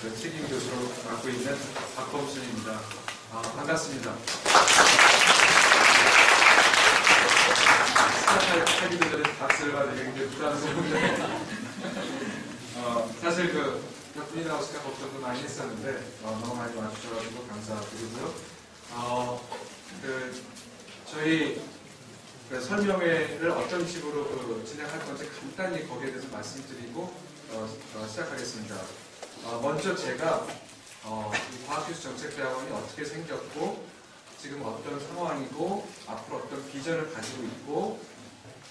그 책임 교수로 맡고 있는 박범순입니다. 반갑습니다. 시작하기도 전에 박수를 받으면 굉장히 부담스러운데 사실 몇 분이 나오실까 걱정도 많이 했었는데 너무 많이 와주셔가지고 감사드리고요. 저희 설명회를 어떤 식으로 진행할 건지 간단히 거기에 대해서 말씀드리고 시작하겠습니다. 먼저 제가 이 과학기술정책대학원이 어떻게 생겼고 지금 어떤 상황이고 앞으로 어떤 비전을 가지고 있고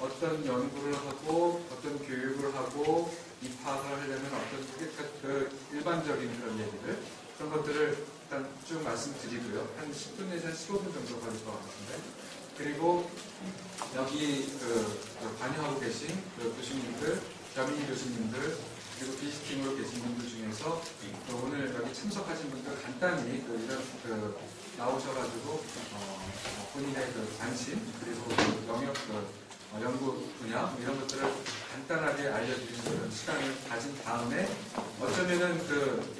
어떤 연구를 하고 어떤 교육을 하고 입학을 하려면 어떤 일반적인 그런 얘기들 그런 것들을 일단 쭉 말씀드리고요. 한 10분 내지 한 15분 정도 걸릴 것 같은데 그리고 여기 관여하고 계신 교수님들, 겸임 교수님들 그리고 비지팅으로 계신 분들 중에서 오늘 여기 참석하신 분들 간단히 이런 나오셔가지고 본인의 관심 그리고 영역 연구 분야 이런 것들을 간단하게 알려드리는 그런 시간을 가진 다음에 어쩌면은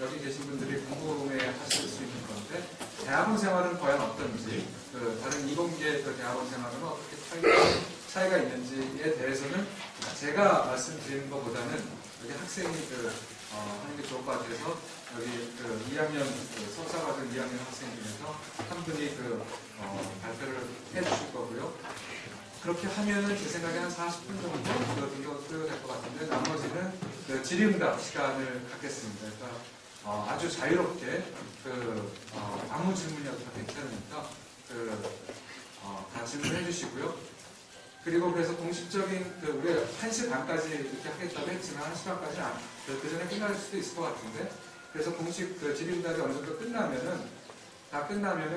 여기 계신 분들이 궁금해하실 수 있는 건데 대학원 생활은 과연 어떤지 다른 이공계 대학원 생활은 어떻게 차이가 있는지에 대해서는 제가 말씀드리는 것보다는 여기 학생이 하는 게 좋을 것 같아서 여기 2학년 석사과정 2학년 학생 중에서 한 분이 발표를 해주실 거고요. 그렇게 하면은 제 생각에 한 40분 정도 소요될 것 같은데 나머지는 질의응답 시간을 갖겠습니다. 그러니까 아주 자유롭게 아무 질문이어도 다 괜찮으니까 다 질문해 주시고요. 그리고 그래서 공식적인 우리가 1시 반까지 이렇게 하겠다고 했지만 1시 반까지 그 전에 끝날 수도 있을 것 같은데 그래서 공식 질의응답이 어느 정도 끝나면은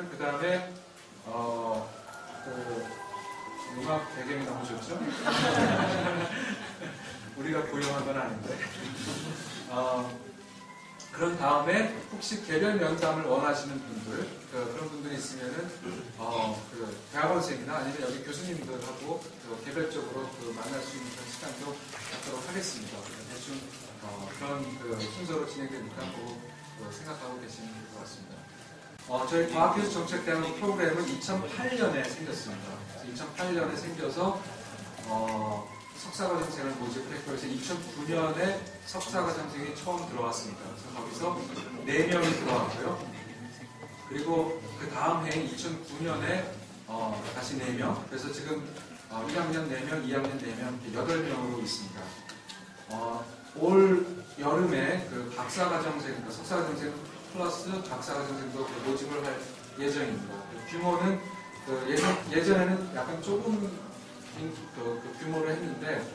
그 다음에 음악 배경이 너무 좋죠? 우리가 고용한 건 아닌데. 그런 다음에 혹시 개별 면담을 원하시는 분들, 그런 분들이 있으면은, 대학원생이나 아니면 여기 교수님들하고 개별적으로 만날 수 있는 그런 시간도 갖도록 하겠습니다. 대충 그런 순서로 진행되니까 생각하고 계시면 될 것 같습니다. 저희 과학기술정책대학원 프로그램은 2008년에 생겼습니다. 2008년에 생겨서 석사과정생을 모집을 했고 그래서 2009년에 석사과정생이 처음 들어왔습니다. 그래서 거기서 4명이 들어왔고요. 그리고 그 다음 해인 2009년에 다시 4명. 그래서 지금 1학년 4명, 2학년 4명, 8명으로 있습니다. 올 여름에 박사과정생, 그러니까 석사과정생 플러스 박사과정생도 모집을 할 예정입니다. 규모는 예전에는 약간 조금 규모를 했는데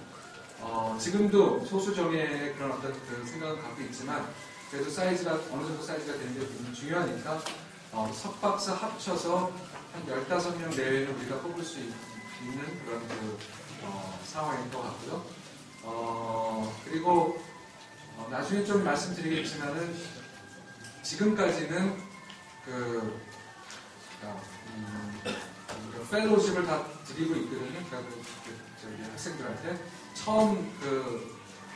지금도 소수 정예의 그런 어떤 생각을 갖고 있지만 그래도 사이즈가 어느 정도 사이즈가 되는 게 중요하니까 석박사 합쳐서 한 15명 내외는 우리가 뽑을 수 있는 그런 상황인 것 같고요. 그리고 나중에 좀 말씀드리겠지만은 지금까지는 펠로우십을 다 드리고 있거든요. 저기 학생들한테 처음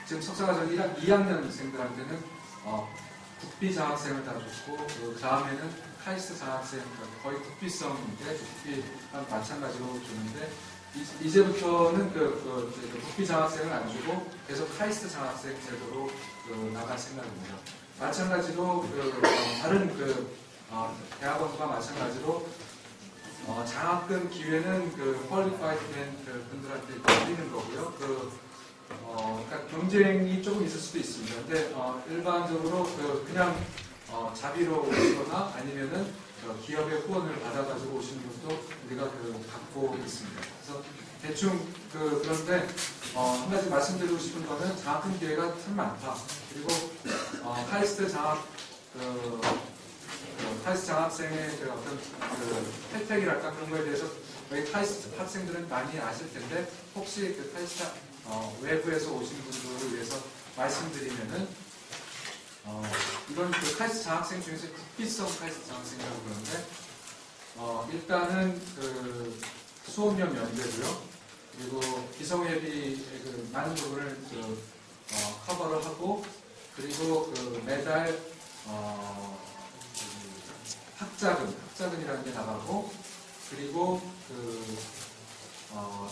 지금 석사과정 2학년생들한테는 국비 장학생을 다 줬고 그 다음에는 카이스트 장학생 거의 국비성인데 국비랑 마찬가지로 주는데 이제부터는 국비 장학생을 안 주고 계속 카이스트 장학생 제도로 나갈 생각입니다. 마찬가지로 다른 대학원과 마찬가지로 장학금 기회는 퀄리파이드 된 분들한테 드리는 거고요. 그러니까 경쟁이 조금 있을 수도 있습니다. 근데 일반적으로 그냥 자비로 오시거나 아니면은 기업의 후원을 받아가지고 오시는 분도 우리가 갖고 있습니다. 그래서 대충 그런데 한 가지 말씀드리고 싶은 거는 장학금 기회가 참 많다. 그리고 카이스트 장학생의 어떤 혜택이랄까 그런 거에 대해서 저희 카이스트 학생들은 많이 아실 텐데 혹시 카이스트 외부에서 오신 분들을 위해서 말씀드리면은 이건 카이스트 장학생 중에서 국비성 카이스트 장학생이라고 그러는데 일단은 수업료 면제고요. 그리고 기성예비의 많은 부분을 커버를 하고 그리고 매달 학자금이라는 게 나가고, 그리고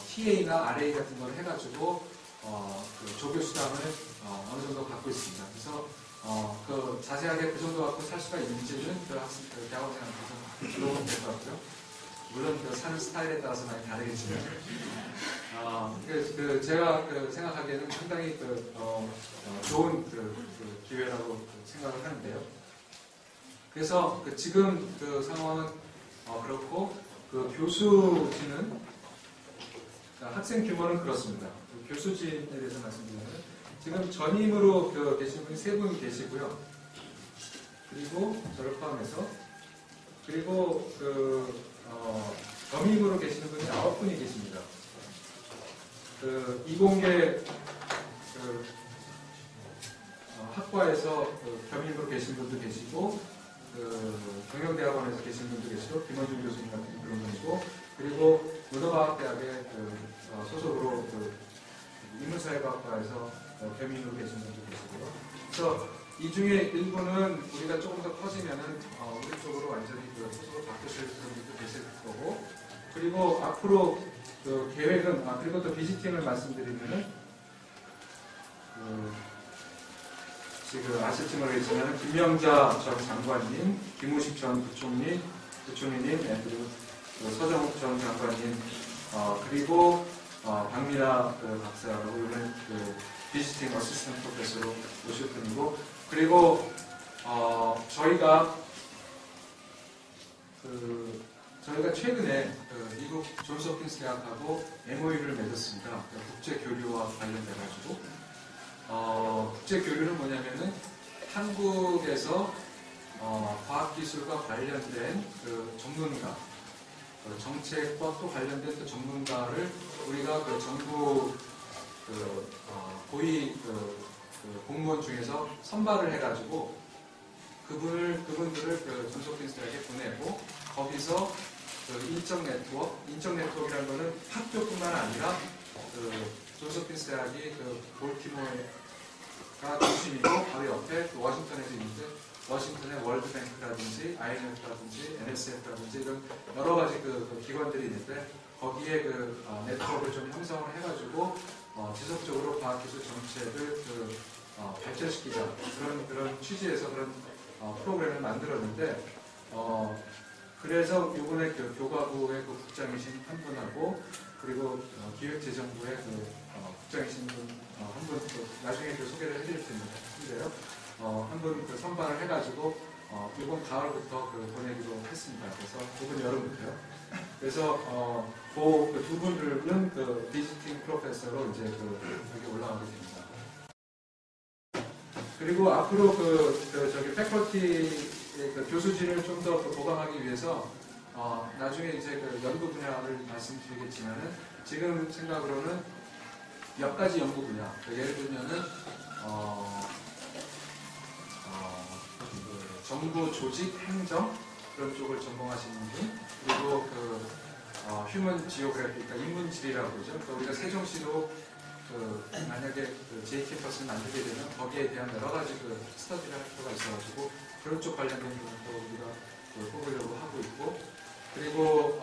TA나 RA 같은 걸 해가지고 그 조교 수당을 어느 정도 갖고 있습니다. 그래서 자세하게 그 정도 갖고 살 수가 있는지는 대학원생한테서 물어보면 될 것 같고요. 물론 사는 스타일에 따라서 많이 다르겠지만, 제가 생각하기에는 상당히 좋은 기회라고 생각을 하는데요. 그래서 지금 상황은 그렇고, 교수진은, 학생 규모는 그렇습니다. 교수진에 대해서 말씀드리면, 지금 전임으로 계신 분이 3분 계시고요. 그리고 저를 포함해서, 그리고 겸임으로 계시는 분이 9분이 계십니다. 이공계 학과에서 겸임으로 계신 분도 계시고, 경영대학원에서 계신 분도 계시고, 김원준 교수님 같은 그런 분이고, 그리고 문어과학대학의 소속으로 인문사회과학과에서 겸임으로 계신 분도 계시고요. 그래서 이 중에 일부는 우리가 조금 더 커지면은 우리 쪽으로 완전히 소속으로 바꾸실 분들도 계실 거고, 그리고 앞으로 계획은, 그리고 또 비지팅을 말씀드리면은 지금 아실지 모르겠지만 김명자 전 장관님, 김우식 전 부총리님, 그리고 서정욱 전 장관님, 그리고 박미나 박사라고 이번에 비지팅 어시스턴트 프로페서로 오실 분이고, 그리고 저희가 최근에 미국 존스 홉킨스 대학하고 MOU를 맺었습니다. 국제 교류와 관련돼가지고 국제 교류는 뭐냐면은 한국에서 과학기술과 관련된 전문가, 정책과 또 관련된 또 전문가를 우리가 정부 고위 공무원 중에서 선발을 해가지고 그분들을 존스 홉킨스 대학에 보내고, 거기서 인적 네트워크라는 거는 학교뿐만 아니라 존스 홉킨스 대학이 볼티모어가 중심이고, 바로 옆에 워싱턴에도 있는데, 워싱턴의 월드뱅크라든지 IMF라든지 NSF라든지 이런 여러 가지 기관들이 있는데, 거기에 네트워크를 좀 형성을 해가지고 지속적으로 과학기술 정책을 발전시키자, 그런 취지에서 그런 프로그램을 만들었는데, 그래서 이번에 교과부의 국장이신 한 분하고, 그리고 기획재정부의 국장이신 분 한 분, 나중에 소개를 해드릴 텐데요. 한 분 선발을 해가지고 이번 가을부터 보내기로 했습니다. 그래서 이번 여름부터요. 그래서 그 두 분들은 비지팅 프로페서로 이제 여기 올라가게 됩니다. 그리고 앞으로 패컬티 교수진을 좀 더 보강하기 위해서 나중에 이제 연구 분야를 말씀드리겠지만은, 지금 생각으로는 몇 가지 연구 분야, 예를 들면은 정부 조직 행정 그런 쪽을 전공하시는 분, 그리고 휴먼 지오그래피, 그러니까 인문지리라고 그러죠. 그러니까 우리가 세종시도 만약에 J 캠퍼스를 만들게 되면 거기에 대한 여러 가지 스터디를 할 필요가 있어가지고 그런 쪽 관련된 부분도 우리가 뽑으려고 하고 있고, 그리고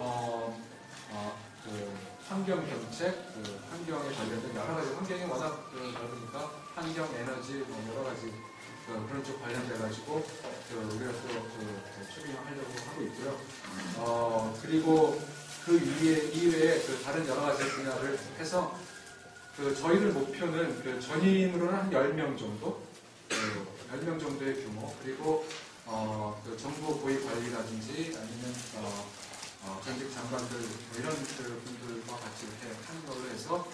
환경 정책, 환경에 관련된 여러 가지, 환경이 워낙 넓으니까 환경, 에너지, 여러 가지 그런 쪽 관련돼가지고 우리가 또 추진하려고 하고 있고요. 그리고 그 이외에 다른 여러 가지 분야를 해서 저희들 목표는 전임으로는 한 10명 정도, 10명 정도의 규모, 그리고 정부 고위 관리라든지 아니면 전직 장관들 이런 분들과 같이 이렇게 하는 걸로 해서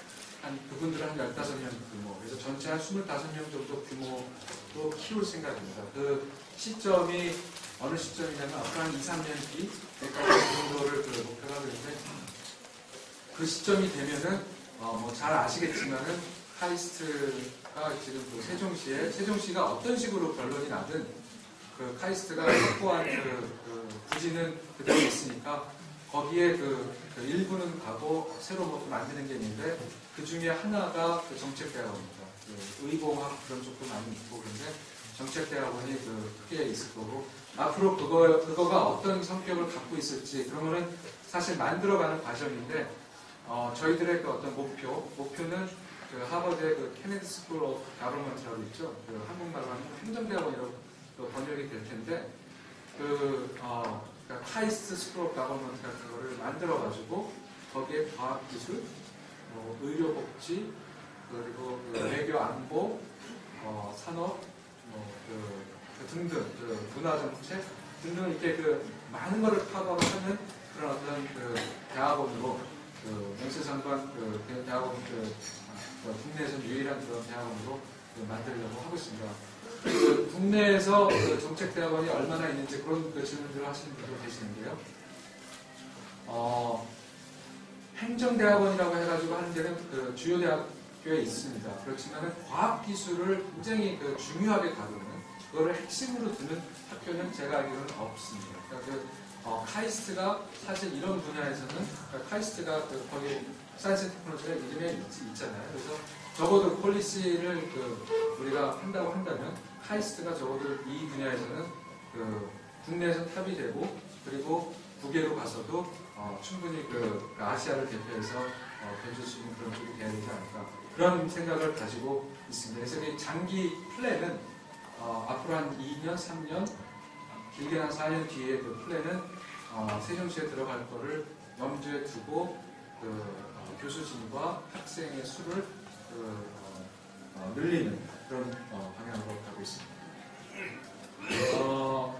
그분들은 한 15명 규모, 그래서 전체 한 25명 정도 규모로 키울 생각입니다. 그 시점이 어느 시점이냐면 앞으로 한 2, 3년 뒤까지 정도를 목표로 하고 있는데, 그 시점이 되면은 잘 아시겠지만은 카이스트가 지금 세종시가 어떤 식으로 변론이 나든 카이스트가 확보한 부지는 그대로 있으니까 거기에 일부는 가고 새로 뭐 만드는 게 있는데, 그 중에 하나가 정책대학원입니다. 의공학 그런 쪽도 많이 있고, 그런데 정책대학원이 크게 있을 거고 앞으로 그거가 어떤 성격을 갖고 있을지 그런 거는 사실 만들어가는 과정인데 저희들의 그 어떤 목표는 그 하버드의 그 케네디 스쿨 오브 가버먼트라고 있죠. 그 한국말로 하면 행정대학원이라고 번역이 될 텐데 그러니까 카이스트 스쿨 오브 가버먼트 같은 거를 만들어가지고 거기에 과학기술, 의료복지, 그리고 외교 안보, 산업, 등등, 문화정책 등등 이렇게 많은 거를 커버하는 그런 어떤 대학원으로 명실상부한 대학원 국내에서 유일한 그런 대학원으로 만들려고 하고 있습니다. 국내에서 정책 대학원이 얼마나 있는지 그런 질문들을 하시는 분들 계시는데요. 행정대학원이라고 해가지고 하는 데는 주요 대학교에 있습니다. 그렇지만 과학기술을 굉장히 중요하게 다루는 그거를 핵심으로 두는 학교는 제가 알기로는 없습니다. 그러니까 카이스트가 사실 이런 분야에서는 카이스트가 거기 사이언스 테크놀로지가 이름에 있잖아요. 그래서 적어도 폴리시를 우리가 한다고 한다면 카이스트가 적어도 이 분야에서는 국내에서 탑이 되고 그리고 국외로 가서도 충분히 아시아를 대표해서 던질 수 있는 그런 쪽이 돼야 되지 않을까 그런 생각을 가지고 있습니다. 그래서 이 장기 플랜은 앞으로 한 2년, 3년, 길게 한 4년 뒤에 그 플랜은 세종시에 들어갈 거를 염두에 두고 교수진과 학생의 수를 늘리는 그런 방향으로 가고 있습니다.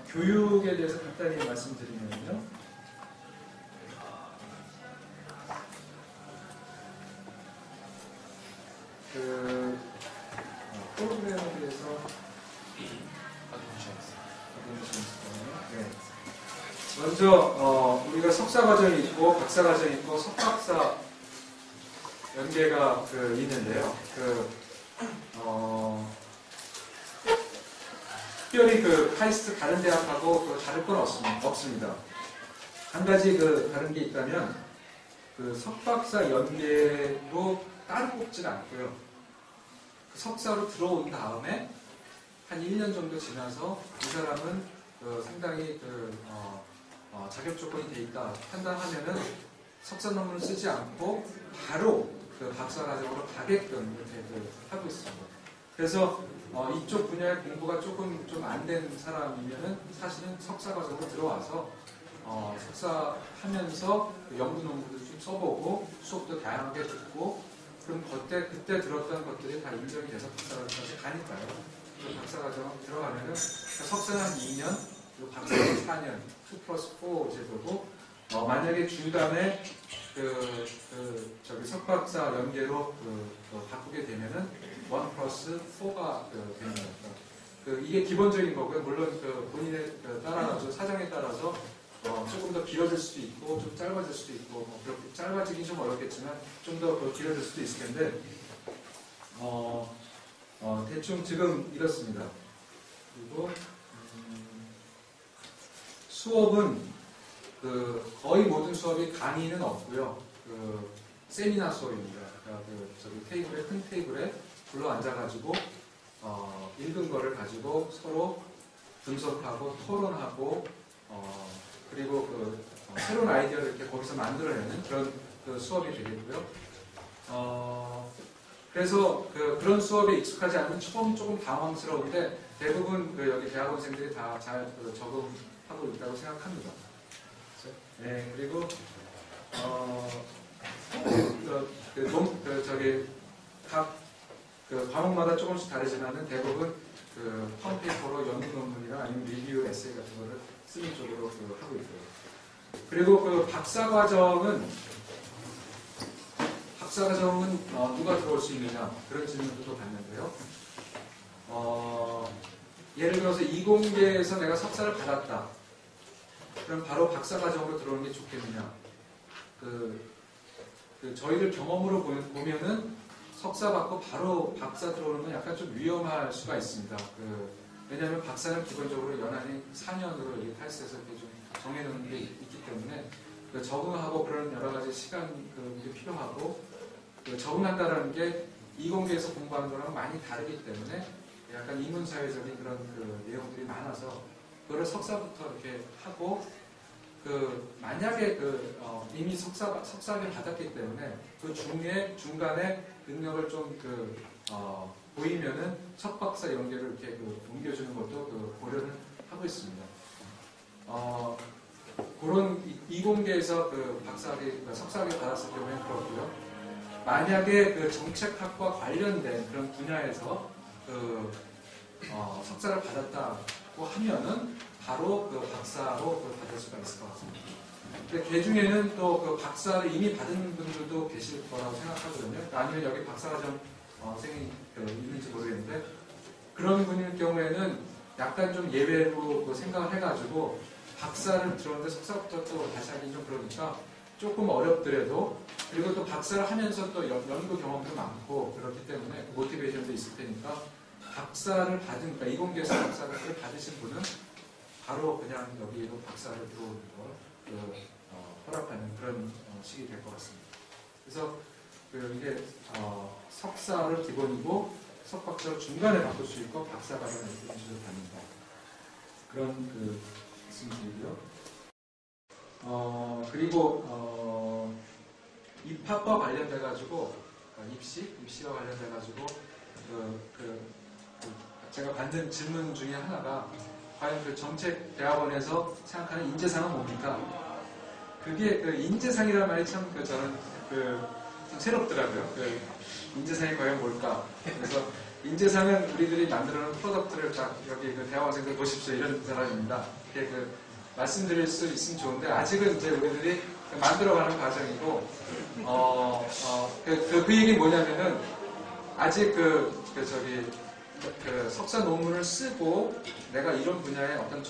교육에 대해서 간단히 말씀드리면요. 프로그램에 대해서 네. 먼저 우리가 석사 과정이 있고 박사 과정이 있고 석박사 연계가 있는데요. 특별히 카이스트 다른 대학하고 다를 건 없습니다. 한 가지 다른 게 있다면 석박사 연계로 따로 뽑지는 않고요. 석사로 들어온 다음에 한 1년 정도 지나서 이 사람은 상당히 자격 조건이 돼 있다 판단하면은 석사 논문을 쓰지 않고 바로 박사 과정으로 가게끔 이렇게 하고 있습니다. 그래서 이쪽 분야의 공부가 조금 좀 안 된 사람이면은 사실은 석사 과정으로 들어와서 석사 하면서 연구 논문도 좀 써보고 수업도 다양하게 듣고 그럼 그때 들었던 것들이 다 인정이 돼서 박사 과정까지 가니까요. 박사 과정 들어가면은 석사는 한 2년, 그리고 박사는 4년, 2+4 제도고 만약에 중간에 석박사 연계로 바꾸게 되면은 1+4가 되는 거니까 이게 기본적인 거고요. 물론 본인의 따라서 사정에 따라서 조금 더 길어질 수도 있고 좀 짧아질 수도 있고 그렇게 짧아지긴 좀 어렵겠지만 좀 더 길어질 수도 있을 텐데 대충 지금 이렇습니다. 그리고 수업은 거의 모든 수업이 강의는 없고요. 세미나 수업입니다. 그러니까 큰 테이블에 불러 앉아가지고 읽은 거를 가지고 서로 분석하고 토론하고 그리고 새로운 아이디어를 이렇게 거기서 만들어내는 그런 수업이 되겠고요. 그래서 그런 수업에 익숙하지 않으면 처음 조금 당황스러운데 대부분 여기 대학원생들이 다 잘 적응하고 있다고 생각합니다. 네, 그리고 각 과목마다 조금씩 다르지만은 대부분 펌페이퍼로 연구 논문이나 아니면 리뷰 에세이 같은 거를 쓰는 쪽으로 하고 있고요. 그리고 박사 과정은 누가 들어올 수 있느냐 그런 질문도 받는데요. 예를 들어서 이공계에서 내가 석사를 받았다. 그럼 바로 박사 과정으로 들어오는 게 좋겠느냐? 저희들 경험으로 보면은 석사 받고 바로 박사 들어오는 건 약간 좀 위험할 수가 있습니다. 왜냐하면 박사는 기본적으로 연한이 4년으로 이렇게 탈스에서 이렇게 좀 정해놓는 게 있기 때문에 적응하고 그런 여러 가지 시간이 필요하고 적응한다라는 게 이공계에서 공부하는 거랑 많이 다르기 때문에 약간 인문사회적인 그런 그 내용들이 많아서 그거를 석사부터 이렇게 하고 만약에 이미 석사를 받았기 때문에 그 중간에 능력을 좀 보이면은 첫 박사 연계를 이렇게 옮겨주는 것도 고려를 하고 있습니다. 그런 이공계에서 석사학위 받았을 경우에는 그렇고요. 만약에 정책학과 관련된 그런 분야에서 석사를 받았다고 하면은 바로 박사로 받을 수가 있을 것 같습니다. 근데 그 중에는 또 박사를 이미 받은 분들도 계실 거라고 생각하거든요. 아니면 여기 박사과정생이 있는지 모르겠는데 그런 분일 경우에는 약간 좀 예외로 생각을 해가지고 박사를 들었는데 석사부터 또 다시 하긴 좀 그러니까 조금 어렵더라도 그리고 또 박사를 하면서 또 연구 경험도 많고 그렇기 때문에 모티베이션도 있을 테니까 박사를 받은, 그러니까 이공계에서 박사를 받으신 분은 바로 그냥 여기로 박사를 들어오는 걸 허락하는 그런 식이 될 것 같습니다. 그래서 이게 석사를 기본이고 석박사를 중간에 바꿀 수 있고 박사과정을 이런 식으로 받는다. 그런 말씀드리고요. 그리고 입학과 관련돼가지고 입시와 관련돼가지고 제가 받는 질문 중에 하나가 과연 정책대학원에서 생각하는 인재상은 뭡니까? 그게 인재상이라는 말이 참 저는 좀 새롭더라고요. 인재상이 과연 뭘까? 그래서 인재상은 우리들이 만들어놓은 프로덕트를 딱 여기 대학원생들 보십시오 이런 사람입니다. 이렇게 말씀드릴 수 있으면 좋은데 아직은 이제 우리들이 만들어가는 과정이고 그 얘기 뭐냐면은 아직 석사 논문을 쓰고 내가 이런 분야에 어떤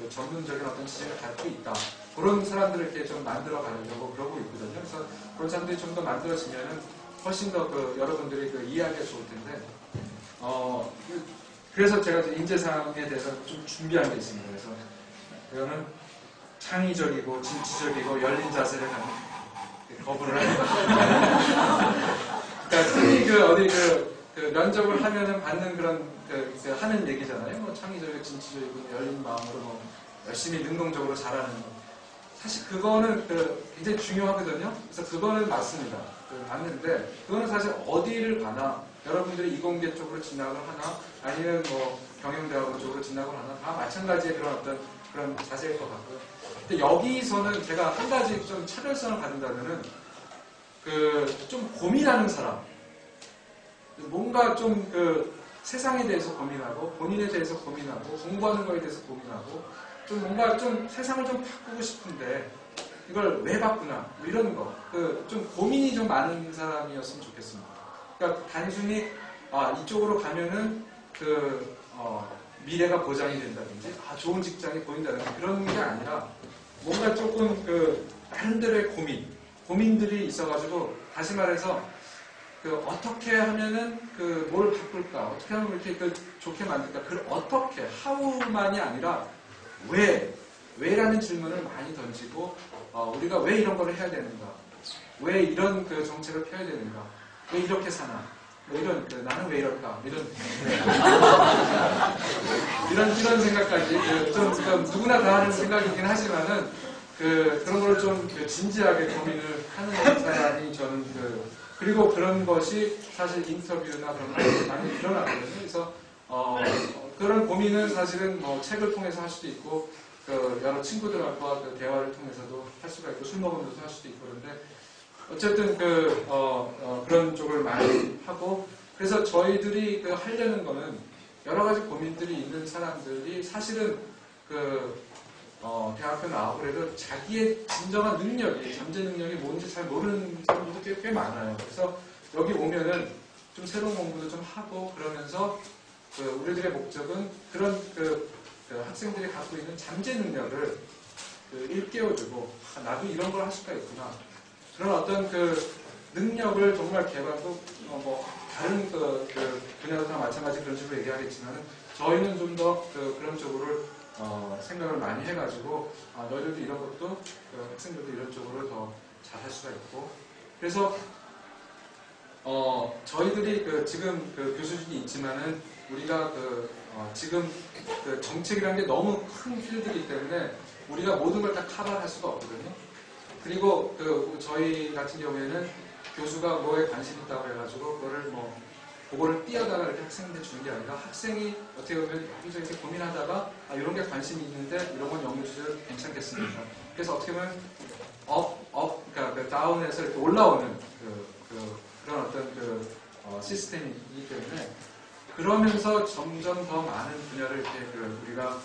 전문적인 어떤 지식을 갖고 있다. 그런 사람들을 이렇게 좀 만들어 가려고 그러고 있거든요. 그래서 그런 사람들이 좀 더 만들어지면은 훨씬 더 여러분들이 이해하기가 좋을 텐데, 그래서 제가 인재상에 대해서 좀 준비한 게 있습니다. 그래서 이거는 창의적이고 진취적이고 열린 자세를 갖는 거부를 하는 그러니까 흔히 면접을 하면은 받는 그런 하는 얘기잖아요. 뭐 창의적이고 진취적이고 열린 마음으로 열심히 능동적으로 잘하는 거. 사실 그거는 굉장히 중요하거든요. 그래서 그거는 맞습니다. 맞는데 그거는 사실 어디를 가나 여러분들이 이공계 쪽으로 진학을 하나 아니면 경영대학원 쪽으로 진학을 하나 다 마찬가지의 그런 자세일 것 같고요. 근데 여기서는 제가 한 가지 좀 차별성을 가진다면은 좀 고민하는 사람, 뭔가 좀 세상에 대해서 고민하고 본인에 대해서 고민하고 공부하는 거에 대해서 고민하고 좀 뭔가 좀 세상을 좀 바꾸고 싶은데 이걸 왜 바꾸나 이런 거 좀 고민이 좀 많은 사람이었으면 좋겠습니다. 그러니까 단순히 이쪽으로 가면은 미래가 보장이 된다든지 좋은 직장이 보인다든지 그런 게 아니라 뭔가 조금 나름대로의 고민들이 있어가지고 다시 말해서 어떻게 하면은 뭘 바꿀까 어떻게 하면 이렇게 좋게 만들까 어떻게 how만이 아니라 왜라는 질문을 많이 던지고 우리가 왜 이런 걸 해야 되는가 왜 이런 정책을 펴야 되는가 왜 이렇게 사나 이런 나는 왜 이럴까 이런 생각까지 좀 누구나 다 하는 생각이긴 하지만은 그런 걸 좀 진지하게 고민을 하는 사람이 저는 그리고 그런 것이 사실 인터뷰나 그런 거 많이 일어나거든요. 그래서 그런 고민은 사실은 책을 통해서 할 수도 있고 여러 친구들과 대화를 통해서도 할 수가 있고 술 먹으면서 할 수도 있고 그런데 어쨌든 그런 쪽을 많이 하고 그래서 저희들이 하려는 거는 여러 가지 고민들이 있는 사람들이 사실은 대학교 나오고 그래도 자기의 진정한 능력이 잠재 능력이 뭔지 잘 모르는 사람들도 꽤 많아요. 그래서 여기 오면은 좀 새로운 공부도 좀 하고 그러면서 우리들의 목적은 그런 학생들이 갖고 있는 잠재 능력을 일깨워주고 나도 이런 걸 할 수가 있구나. 그런 어떤 능력을 정말 개발도 다른 분야도 다 마찬가지 그런 식으로 얘기하겠지만 저희는 좀 더 그런 쪽으로 생각을 많이 해가지고 너희들도 이런 것도 학생들도 이런 쪽으로 더 잘할 수가 있고 그래서 저희들이 지금 교수진이 있지만은 우리가 지금 정책이라는 게 너무 큰 필드이기 때문에 우리가 모든 걸 다 커버할 수가 없거든요. 그리고 저희 같은 경우에는 교수가 뭐에 관심 있다고 해가지고 그거를 띄어다가 이렇게 학생한테 주는 게 아니라 학생이 어떻게 보면 여기저기 이렇게 고민하다가 이런 게 관심이 있는데 이런 건 연구 주제로 괜찮겠습니까? 그래서 어떻게 보면 그러니까 다운에서 이렇게 올라오는 그런 어떤 시스템이기 때문에 그러면서 점점 더 많은 분야를 이렇게 우리가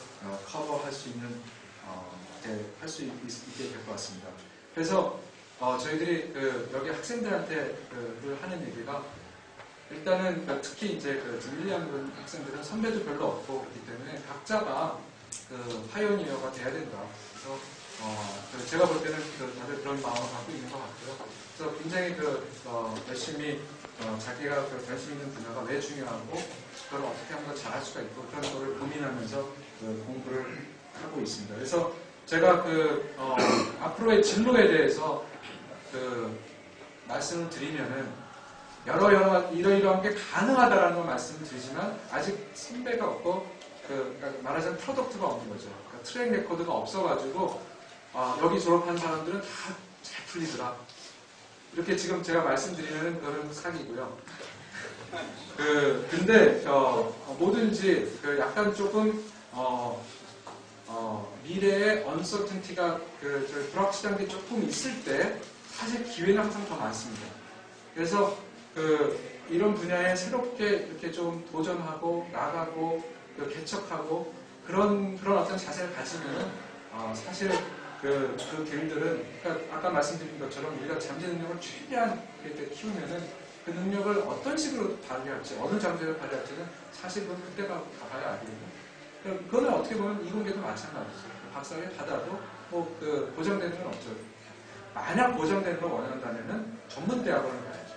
커버할 수 있는 할 수 있게 될 것 같습니다. 그래서 저희들이 여기 학생들한테 하는 얘기가 일단은 특히 이제 지금 1, 2학년 학생들은 선배도 별로 없고 그렇기 때문에 각자가 파이오니어가 돼야 된다. 그래서 제가 볼 때는 다들 그런 마음을 갖고 있는 것 같고요. 그래서 굉장히 열심히 자기가 관심 있는 분야가 왜 중요하고 그걸 어떻게 하면 더 잘할 수가 있고 그런 거를 고민하면서 공부를 하고 있습니다. 그래서 제가 앞으로의 진로에 대해서 말씀을 드리면은 이러이러한 게 가능하다라는 걸 말씀을 드리지만 아직 선배가 없고 그러니까 말하자면 프로덕트가 없는 거죠. 그러니까 트랙 레코드가 없어가지고 여기 졸업한 사람들은 다 잘 풀리더라. 이렇게 지금 제가 말씀드리면 그건 사기고요. 근데 뭐든지 약간 조금 미래에 언서튼티가 불확실한 게 조금 있을 때 사실 기회는 항상 더 많습니다. 그래서 이런 분야에 새롭게 이렇게 좀 도전하고 나가고 개척하고 그런 어떤 자세를 가지면 사실 그 길들은 그러니까 아까 말씀드린 것처럼 우리가 잠재 능력을 최대한 키우면은 그 능력을 어떤 식으로 발휘할지 어느 장소에서 발휘할지는 사실 그때 가봐야 알거든요. 그거는 어떻게 보면 이공계도 마찬가지죠. 박사학위 받아도 보장되는 건 없죠. 만약 보장되는 걸 원한다면은 전문대학원을 가야죠.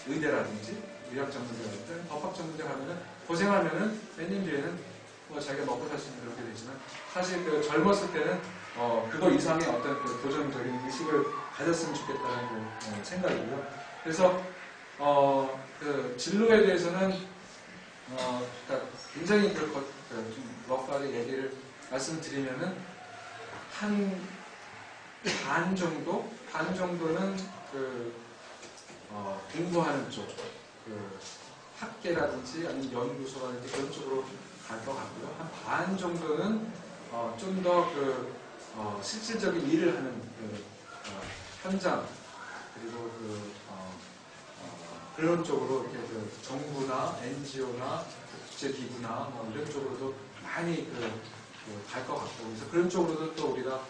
의대라든지 의학전문대라든지 법학전문대 가면은 고생하면은 몇 년 뒤에는 자기가 먹고 살 수 있는 그렇게 되지만 사실 젊었을 때는 그거 이상의 어떤 도전적인 의식을 가졌으면 좋겠다는 생각이고요. 그래서 진로에 대해서는 그러니까 굉장히 좀 러프하게 얘기를 말씀드리면은 한 반 정도는 공부하는 쪽, 학계라든지 아니면 연구소라든지 그런 쪽으로 갈 것 같고요. 한 반 정도는 좀 더 실질적인 일을 하는 현장 그리고 그런 쪽으로 이렇게 정부나 NGO나 국제기구나 이런 쪽으로도 많이 갈 것 같고 그래서 그런 쪽으로도 또 우리가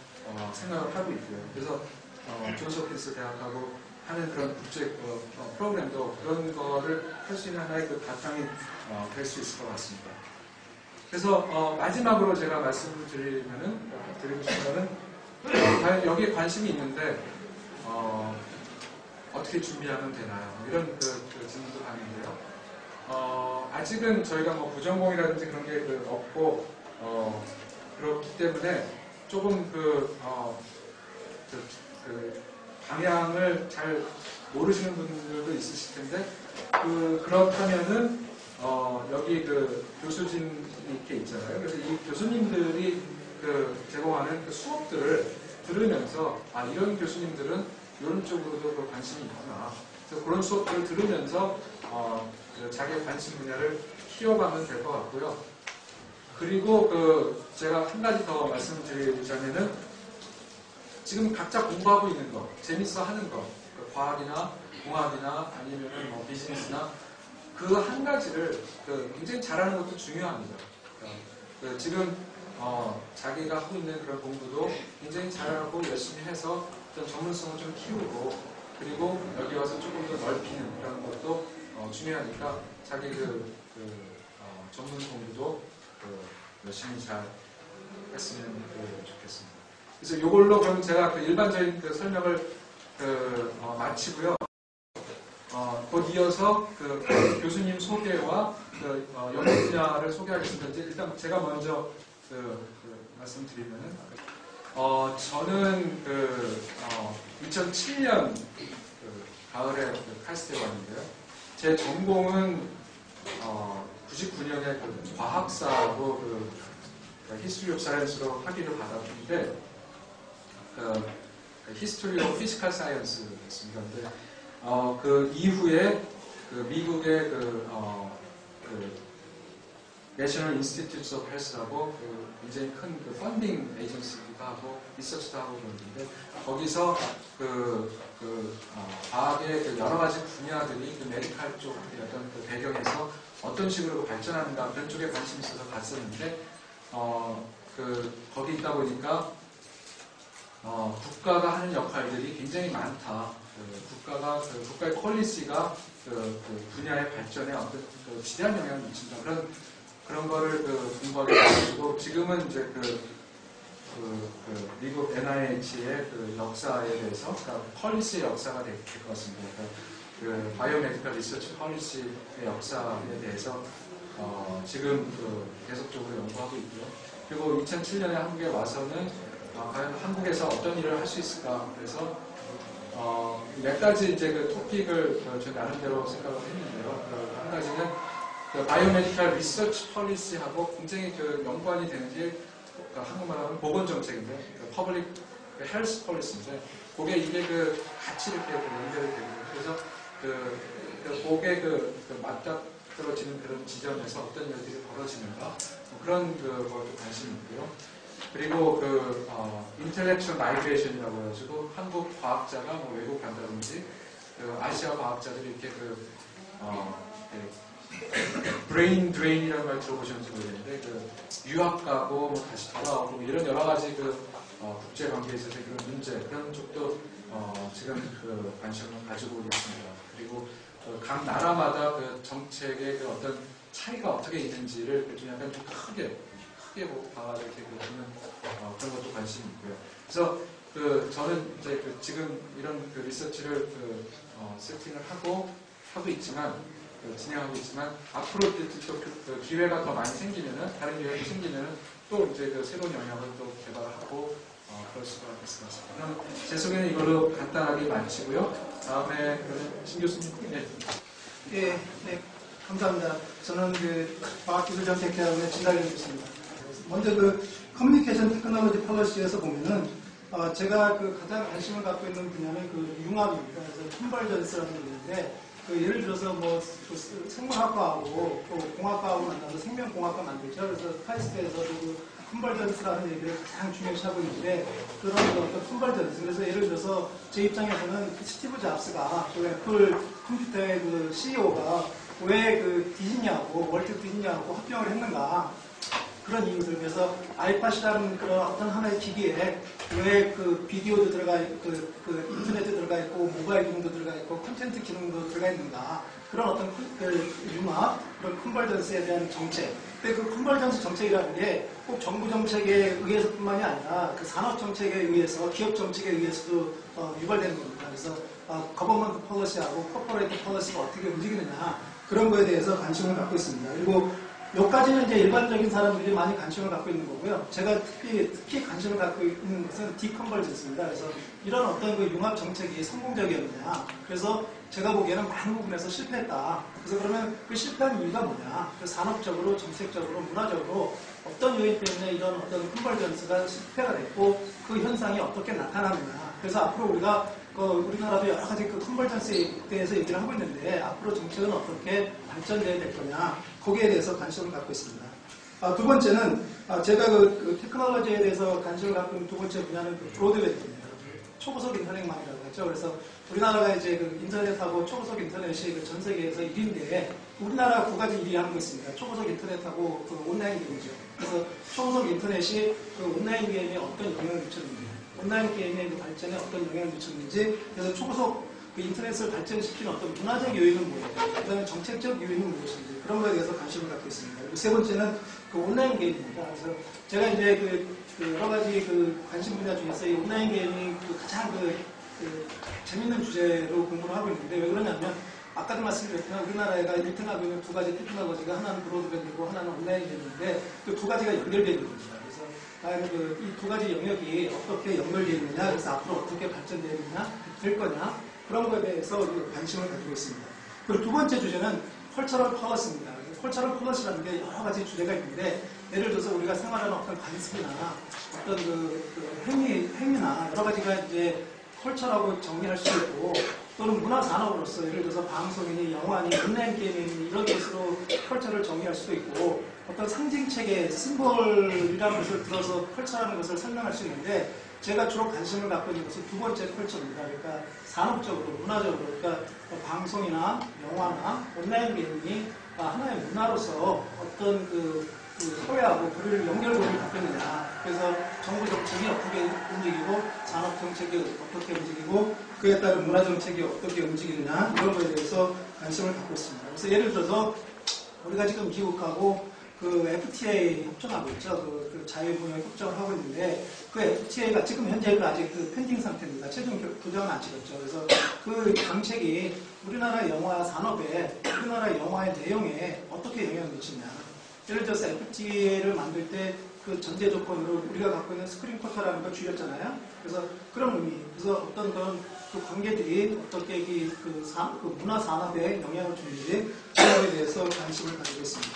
생각을 하고 있고요. 그래서 존스 홉킨스 대학하고 하는 그런 국제 프로그램도 그런 거를 할 수 있는 하나의 바탕이 될 수 있을 것 같습니다. 그래서 마지막으로 제가 말씀을 드리고 싶은 거는 과연 여기에 관심이 있는데 어떻게 준비하면 되나요? 이런 질문도 하는데요. 아직은 저희가 부전공이라든지 그런 게 없고 그렇기 때문에 조금 방향을 잘 모르시는 분들도 있으실 텐데 그렇다면은 여기 교수진 이렇게 있잖아요. 그래서 이 교수님들이 제공하는 수업들을 들으면서 이런 교수님들은 이런 쪽으로도 관심이 있구나. 그래서 그런 수업들을 들으면서 자기의 관심 분야를 키워가면 될 것 같고요. 그리고 제가 한 가지 더 말씀드리자면은 지금 각자 공부하고 있는 거, 재밌어 하는 거, 과학이나 공학이나 아니면은 비즈니스나 그 한 가지를 굉장히 잘하는 것도 중요합니다. 지금 자기가 하고 있는 그런 공부도 굉장히 잘하고 열심히 해서 어떤 전문성을 좀 키우고 그리고 여기 와서 조금 더 넓히는 그런 것도 중요하니까 자기 전문 공부도 열심히 잘 했으면 좋겠습니다. 그래서 이걸로 그럼 제가 일반적인 설명을 마치고요. 곧 이어서 교수님 소개와 연구 분야를 소개하겠습니다. 일단 제가 먼저 말씀드리면은 저는 2007년 가을에 그 카이스트에 왔는데요. 제 전공은 99년에 그 과학사하고 그 History of Science로 학위를 받았는데 History of Physical Science였습니다. 근데 그 이후에 그 미국의 National Institutes of Health라고 굉장히 큰 그 펀딩 에이전시기도 하고 리서치도 하고 그러는데 거기서 과학의 그 여러 가지 분야들이 그 메디칼 쪽의 어떤 그 배경에서 어떤 식으로 발전하는가 그런 쪽에 관심이 있어서 갔었는데 거기 있다 보니까 국가가 하는 역할들이 굉장히 많다. 국가의 퀄리티가 그 분야의 발전에 어떤 지대한 영향을 미친다. 그런 거를 공부하게 돼가지고 지금은 이제 미국 NIH의 그 역사에 대해서 그러니까 퀄리티의 역사가 될 것 같습니다. 그 바이오메디컬 리서치 퀄리티의 역사에 대해서 지금 계속적으로 연구하고 있고요. 그리고 2007년에 한국에 와서는 과연 한국에서 어떤 일을 할 수 있을까? 그래서 몇 가지 이제 그 토픽을 저 나름대로 생각을 했는데요. 한 가지는 그 바이오메디컬 리서치 폴리시하고 굉장히 연관이 되는 게 한국말로 하면 보건정책인데 퍼블릭 헬스 폴리시인데 그게 이게 같이 이렇게 연결이 되고 그래서 그게 맞닥뜨러지는 그런 지점에서 어떤 일들이 벌어지는가 그런 것도 관심이 있고요. 그리고 인텔렉츄얼 마이그레이션이라고 해가지고 한국 과학자가 외국 간다든지 아시아 과학자들이 이렇게 브레인 드레인이라는 말 들어보셨는지 모르겠는데 유학 가고 다시 돌아오고 이런 여러 가지 국제 관계에 있어서 그런 문제 그런 쪽도 지금 관심을 가지고 있습니다. 그리고 각 나라마다 정책의 어떤 차이가 어떻게 있는지를 좀 약간 좀 크게 봐야 이렇게 보는 그런 것도 관심이 있고요. 그래서 저는 이제 지금 이런 리서치를 세팅을 하고 있지만 진행하고 있지만 앞으로 또 기회가 더 많이 생기면은 다른 기회가 생기면은 또 이제 새로운 영역을 또 개발하고 그럴 수가 있을 것 같습니다. 그럼 제 소개는 이걸로 간단하게 마치고요. 다음에 신 교수님. 네, 감사합니다. 저는 과학기술정책대학원의 진달림 교수입니다. 먼저 커뮤니케이션 테크놀로지 폴리시에서 보면은 제가 가장 관심을 갖고 있는 분야는 융합입니다. 그래서 컨버전스라는 게 있는데 예를 들어서 생물학과하고 또 공학과하고 만나서 생명공학과 만들죠. 그래서 카이스트에서도 컨버전스라는 얘기를 가장 중요시하고 있는데 그런 어떤 컨버전스. 그래서 예를 들어서 제 입장에서는 스티브 잡스가 애플 컴퓨터의 CEO가 왜 디즈니하고 월트 디즈니하고 합병을 했는가 그런 이유들. 그래서 아이팟이라는 그런 어떤 하나의 기기에 왜 비디오도 들어가 있고 인터넷도 들어가 있고 모바일 기능도 들어가 있고 콘텐츠 기능도 들어가 있는가 그런 어떤 융합 그런 컨버전스에 대한 정책. 근데 컨버전스 정책이라는 게 꼭 정부 정책에 의해서뿐만이 아니라 산업 정책에 의해서 기업 정책에 의해서도 유발되는 겁니다. 그래서 거버먼트 폴리시하고 코퍼레이트 폴리시가 어떻게 움직이느냐 그런 거에 대해서 관심을 갖고 있습니다. 그리고 여기까지는 이제 일반적인 사람들이 많이 관심을 갖고 있는 거고요. 제가 특히 관심을 갖고 있는 것은 디컨버전스입니다. 그래서 이런 어떤 융합 정책이 성공적이었느냐. 그래서 제가 보기에는 많은 부분에서 실패했다. 그래서 그러면 실패한 이유가 뭐냐. 산업적으로, 정책적으로, 문화적으로 어떤 요인 때문에 이런 어떤 컨버전스가 실패가 됐고 그 현상이 어떻게 나타나느냐. 그래서 앞으로 우리나라도 여러 가지 컨버전스에 대해서 얘기를 하고 있는데 앞으로 정책은 어떻게 발전돼야 될 거냐. 거기에 대해서 관심을 갖고 있습니다. 두 번째는 제가 테크놀로지에 대해서 관심을 갖고 있는 두 번째 분야는 브로드밴드입니다. 초고속 인터넷망이라고 했죠. 그래서 우리나라가 이제 인터넷하고 초고속 인터넷이 전 세계에서 1위인데 우리나라 두 가지 1위 하는 거 있습니다. 초고속 인터넷하고 온라인 게임이죠. 그래서 초고속 인터넷이 온라인 게임에 어떤 영향을 미쳤는지, 온라인 게임의 발전에 어떤 영향을 미쳤는지, 그래서 초고속 인터넷을 발전시키는 어떤 문화적 요인은 뭐예요? 그다음에 정책적 요인은 무엇인지 그런 거에 대해서 관심을 갖고 있습니다. 그리고 세 번째는 온라인 게임입니다. 그래서 제가 이제 여러 가지 관심 분야 중에서 이 온라인 게임이 가장 재밌는 주제로 공부를 하고 있는데 왜 그러냐면 아까도 말씀드렸지만 우리나라가 1등하고 있는 두 가지 테크놀로지가 하나는 브로드밴드고 하나는 온라인 게임인데 그 두 가지가 연결되어 있는 겁니다. 그래서 이 두 가지 영역이 어떻게 연결되어 있느냐, 그래서 앞으로 어떻게 발전되느냐, 될 거냐, 그런 거에 대해서 우리가 관심을 가지고 있습니다. 그리고 두 번째 주제는 컬처럴 컬러스입니다. 컬처럴 컬러스라는 게 여러 가지 주제가 있는데 예를 들어서 우리가 생활하는 어떤 관습이나 어떤 행위나 여러 가지가 이제 컬처라고 정리할 수 있고 또는 문화산업으로서 예를 들어서 방송이니 영화니 온라인 게임이니 이런 것으로 컬처를 정의할 수도 있고 어떤 상징체계, 심볼이라는 것을 들어서 컬처라는 것을 설명할 수 있는데 제가 주로 관심을 갖고 있는 것은 두 번째 컬처입니다. 그러니까 산업적으로, 문화적으로, 그러니까 방송이나 영화나 온라인 게임이 하나의 문화로서 어떤 그 사회하고 그를 연결고리를 갖고 있느냐. 그래서 정부 정책이 어떻게 움직이고 산업 정책이 어떻게 움직이고 그에 따른 문화 정책이 어떻게 움직이느냐 이런 거에 대해서 관심을 갖고 있습니다. 그래서 예를 들어서 우리가 지금 미국하고 그 FTA 협정하고 있죠. 그 자유무역 협정을 하고 있는데 그 FTA가 지금 현재 아직 펜딩 상태입니다. 최종 교정은 안 치렀죠. 그래서 그 정책이 우리나라 영화 산업에 우리나라 영화의 내용에 어떻게 영향을 미치냐. 예를 들어서 FTA를 만들 때 그 전제 조건으로 우리가 갖고 있는 스크린 쿼터라는 걸 줄였잖아요. 그래서 그런 의미, 그래서 어떤 그런 그 관계들이 어떻게 그 문화 산업에 영향을 주는지 그거에 대해서 관심을 가지고 있습니다.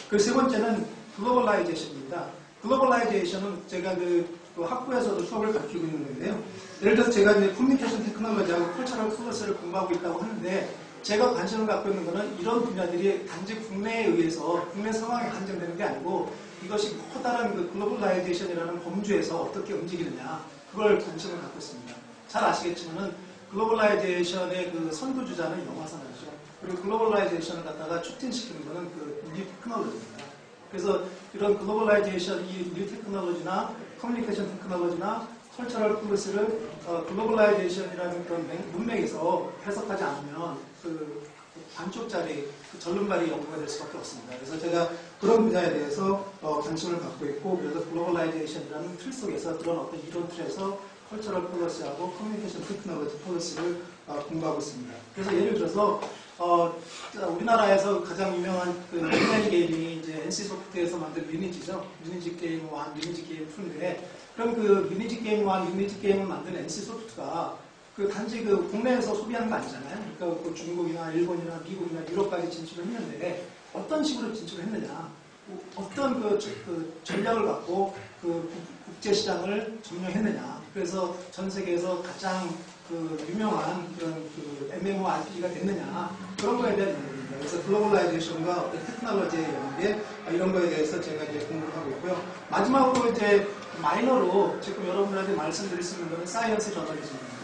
그 세 번째는 글로벌라이제이션입니다. 글로벌라이제이션은 제가 그 학부에서도 수업을 가르치고 있는 건데요. 예를 들어서 제가 이제 커뮤니케이션 테크놀로지하고 컬처럴 플러스를 공부하고 있다고 하는데 제가 관심을 갖고 있는 것은 이런 분야들이 단지 국내에 의해서 국내 상황에 한정되는 게 아니고 이것이 커다란 그 글로벌라이제이션이라는 범주에서 어떻게 움직이느냐 그걸 관심을 갖고 있습니다. 잘 아시겠지만은 글로벌라이제이션의 그 선두주자는 영화산업이죠. 그리고 글로벌라이제이션을 갖다가 촉진시키는 것은 그 뉴 테크놀로지입니다. 그래서 이런 글로벌라이제이션, 이 뉴 테크놀로지나 커뮤니케이션 테크놀로지나 컬처럴 플러스를 글로벌라이제이션이라는 그런 문맥에서 해석하지 않으면 그 반쪽짜리 그 절름발이 연구가 될 수밖에 없습니다. 그래서 제가 그런 분야에 대해서 관심을 갖고 있고 그래서 글로벌라이제이션이라는 틀 속에서 그런 어떤 이론 틀에서 컬처럴 폴리시하고 커뮤니케이션 테크놀로지 폴리시를 공부하고 있습니다. 그래서 예를 들어서 우리나라에서 가장 유명한 그 온라인 게임이 이제 NC소프트에서 만든 리니지죠. 리니지 게임 1, 리니지 게임 2인데 그럼 그 리니지 게임 1, 리니지 게임을 만든 NC소프트가 그 단지 그 국내에서 소비하는 거 아니잖아요. 그러니까 그 중국이나 일본이나 미국이나 유럽까지 진출을 했는데 어떤 식으로 진출을 했느냐. 어떤 그 전략을 갖고 그 국제시장을 점령했느냐. 그래서 전 세계에서 가장 그 유명한 그런 그 MMORPG가 됐느냐. 그런 거에 대한 연구입니다. 그래서 글로벌라이제이션과 어떤 테크놀로지의 연계 이런 거에 대해서 제가 이제 공부를 하고 있고요. 마지막으로 이제 마이너로 지금 여러분들한테 말씀드릴 수 있는 것은 사이언스 저널리즘입니다.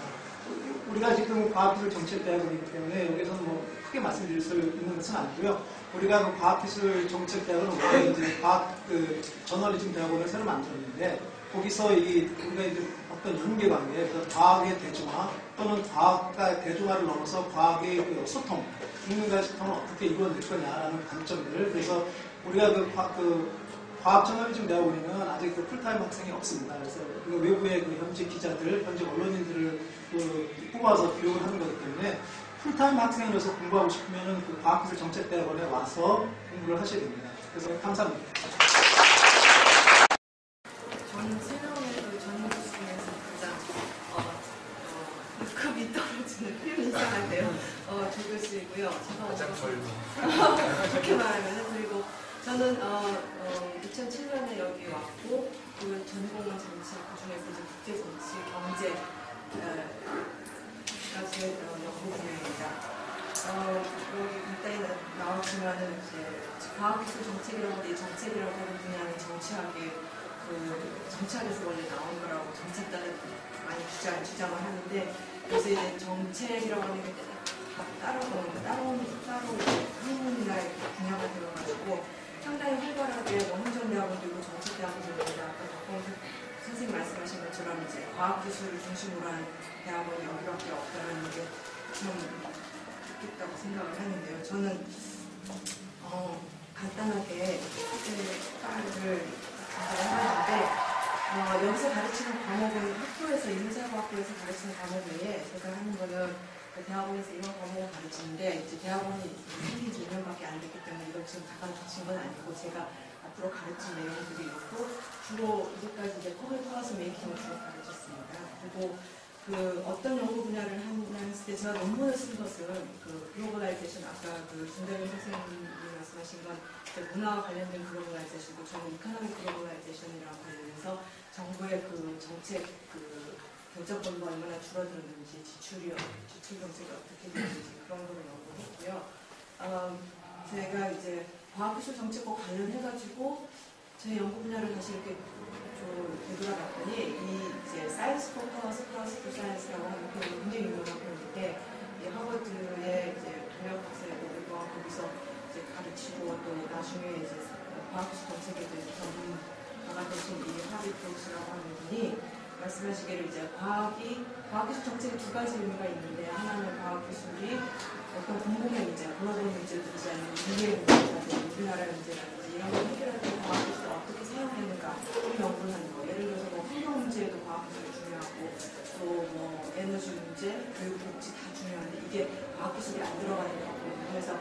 우리가 지금 과학기술 정책대학원이기 때문에 여기서는 뭐 크게 말씀드릴 수 있는 것은 아니고요. 우리가 그 과학기술 정책대학원은 원래 이제 과학 그 저널리즘 대학원을 새로 만들었는데 거기서 우리가 이제 어떤 연계관계, 과학의 대중화 또는 과학과 대중화를 넘어서 과학의 그 소통, 인간과의 소통을 어떻게 이루어낼 거냐라는 관점들. 그래서 우리가 과학 저널리즘 대학원에는 아직 그 풀타임 학생이 없습니다. 그래서 외부의 그 현지 기자들, 현지 언론인들을 뽑아서 교육을 하는 거기 때문에 풀타임 학생으로서 공부하고 싶으면은 그 과학기술 정책대학원에 와서 공부를 하셔야 됩니다. 그래서 감사합니다. 저는 세 명의 전문가 중에서 가장 급이 떨어지는 표현이 이상한데요. 조교수이고요. 가장 젊은. 그렇게 말하면 그리고 저는 2007년에 여기 왔고 그 전공은 정치, 그중에서 이제 국제정치, 경제가 제 연구 분야입니다. 여기 간단히 나왔지만은 이제 과학기술 정책이라고 하는데 이 정책이라고 하는 분야는 정치학에서 원래 나온 거라고 정책단은 많이 주장을 하는데 그래서 이제 정책이라고 하는 게 따로 학문이나 분야가 되어가지고 상당히 활발하게 행정대학원도 있고 정책대학원도 있는데 아까 박봉 선생님 말씀하신 것처럼 이제 과학기술을 중심으로 한 대학원이 여기밖에 없다는 게 참 좋겠다고 생각을 하는데요. 저는 간단하게 학교를 해봤는데 여기서 가르치는 과목은 학교에서 인문사고학교에서 가르치는 과목 외에 제가 하는 거는 대학원에서 이런 과목을 가르치는데 이제 대학원이 생긴 지 2년밖에 안 됐기 때문에 이걸 지금 잠깐 붙인 건 아니고 제가 앞으로 가르칠 내용들이 있고 주로 이제까지 이제 코믹 플러스 메이킹을 주로 가르쳤습니다. 그리고 어떤 연구 분야를 하냐 했을 때 제가 논문을 쓴 것은 글로벌라이제이션, 아까 김대근 선생님이 말씀하신 건 문화와 관련된 글로벌라이제이션이고 저는 이코노믹 글로벌라이제이션이랑 관련해서 정부의 정책 결정권도 얼마나 줄어들었는지 지출 정책이 어떻게 되는지 그런 걸 연구했고요. 제가 이제 과학기술 정책과 관련해가지고 제 연구 분야를 다시 이렇게 좀 되돌아봤더니 이제 사이언스 포커스 플러스 투 사이언스라고 하는 표현이 굉장히 유명한 표현인데 이 하버드의 이제 동역 박사이고 거기서 이제 가르치고 또 나중에 이제 과학기술 정책에 대해서 전문가가 되신 이 하비 프로스라고 하는 분이 말씀하시기를 이제 과학기술 정책에 두 가지 의미가 있는데 하나는 과학기술이 어떤 공공의 문제, 글로벌 문제든지 아니면 인류의 문제라든지 우리나라의 문제라든지 이런 걸 해결할 때 과학기술을 어떻게 사용되는가 연구를 하는 거. 예를 들어서 환경 문제에도 과학기술이 중요하고 또 에너지 문제, 교육, 복지 다 중요한데 이게 과학기술이 안 들어가는 거거든요. 그래서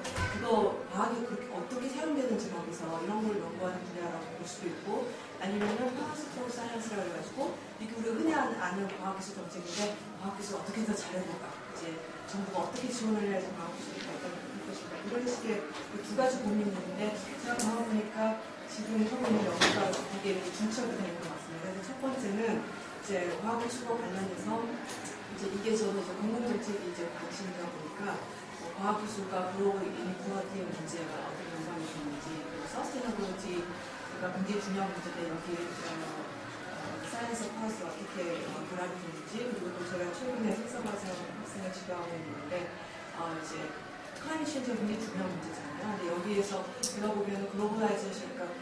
과학이 그렇게 어떻게 사용되는지 거기서 이런 걸 연구하는 분야라고 볼 수도 있고 아니면은 파워스토 사이언스라고 해가지고 이게 우리가 흔히 아는 과학기술 정책인데 과학기술 어떻게 더 잘해볼까 이제 정부가 어떻게 지원을 해야지 과학기술이 발전할 것인가 이런 식의 두 가지 고민이 있는데 제가 가만보니까 지금 하고 있는 연구가 되게 중첩이 되는 것 같습니다. 그래서 첫 번째는 이제 과학기술과 관련해서 이제 이게 저도 이제 공공정책이 이제 관심이다 보니까 과학기술과 글로벌 이니퀄리티의 문제가 어떻게 연관이 되는지 그리고 서스테너블리티가 굉장히 중요한 문제인데 여기 사이언스 파워스가 어떻게 결합이 되는지 그리고 또 제가 최근에 색서과정 학생을 지도하고 있는데 이제 클라이밋 체인지가 굉장히 중요한 문제잖아요. 근데 여기에서 제가 보면 글로벌라이제이션, 그러니까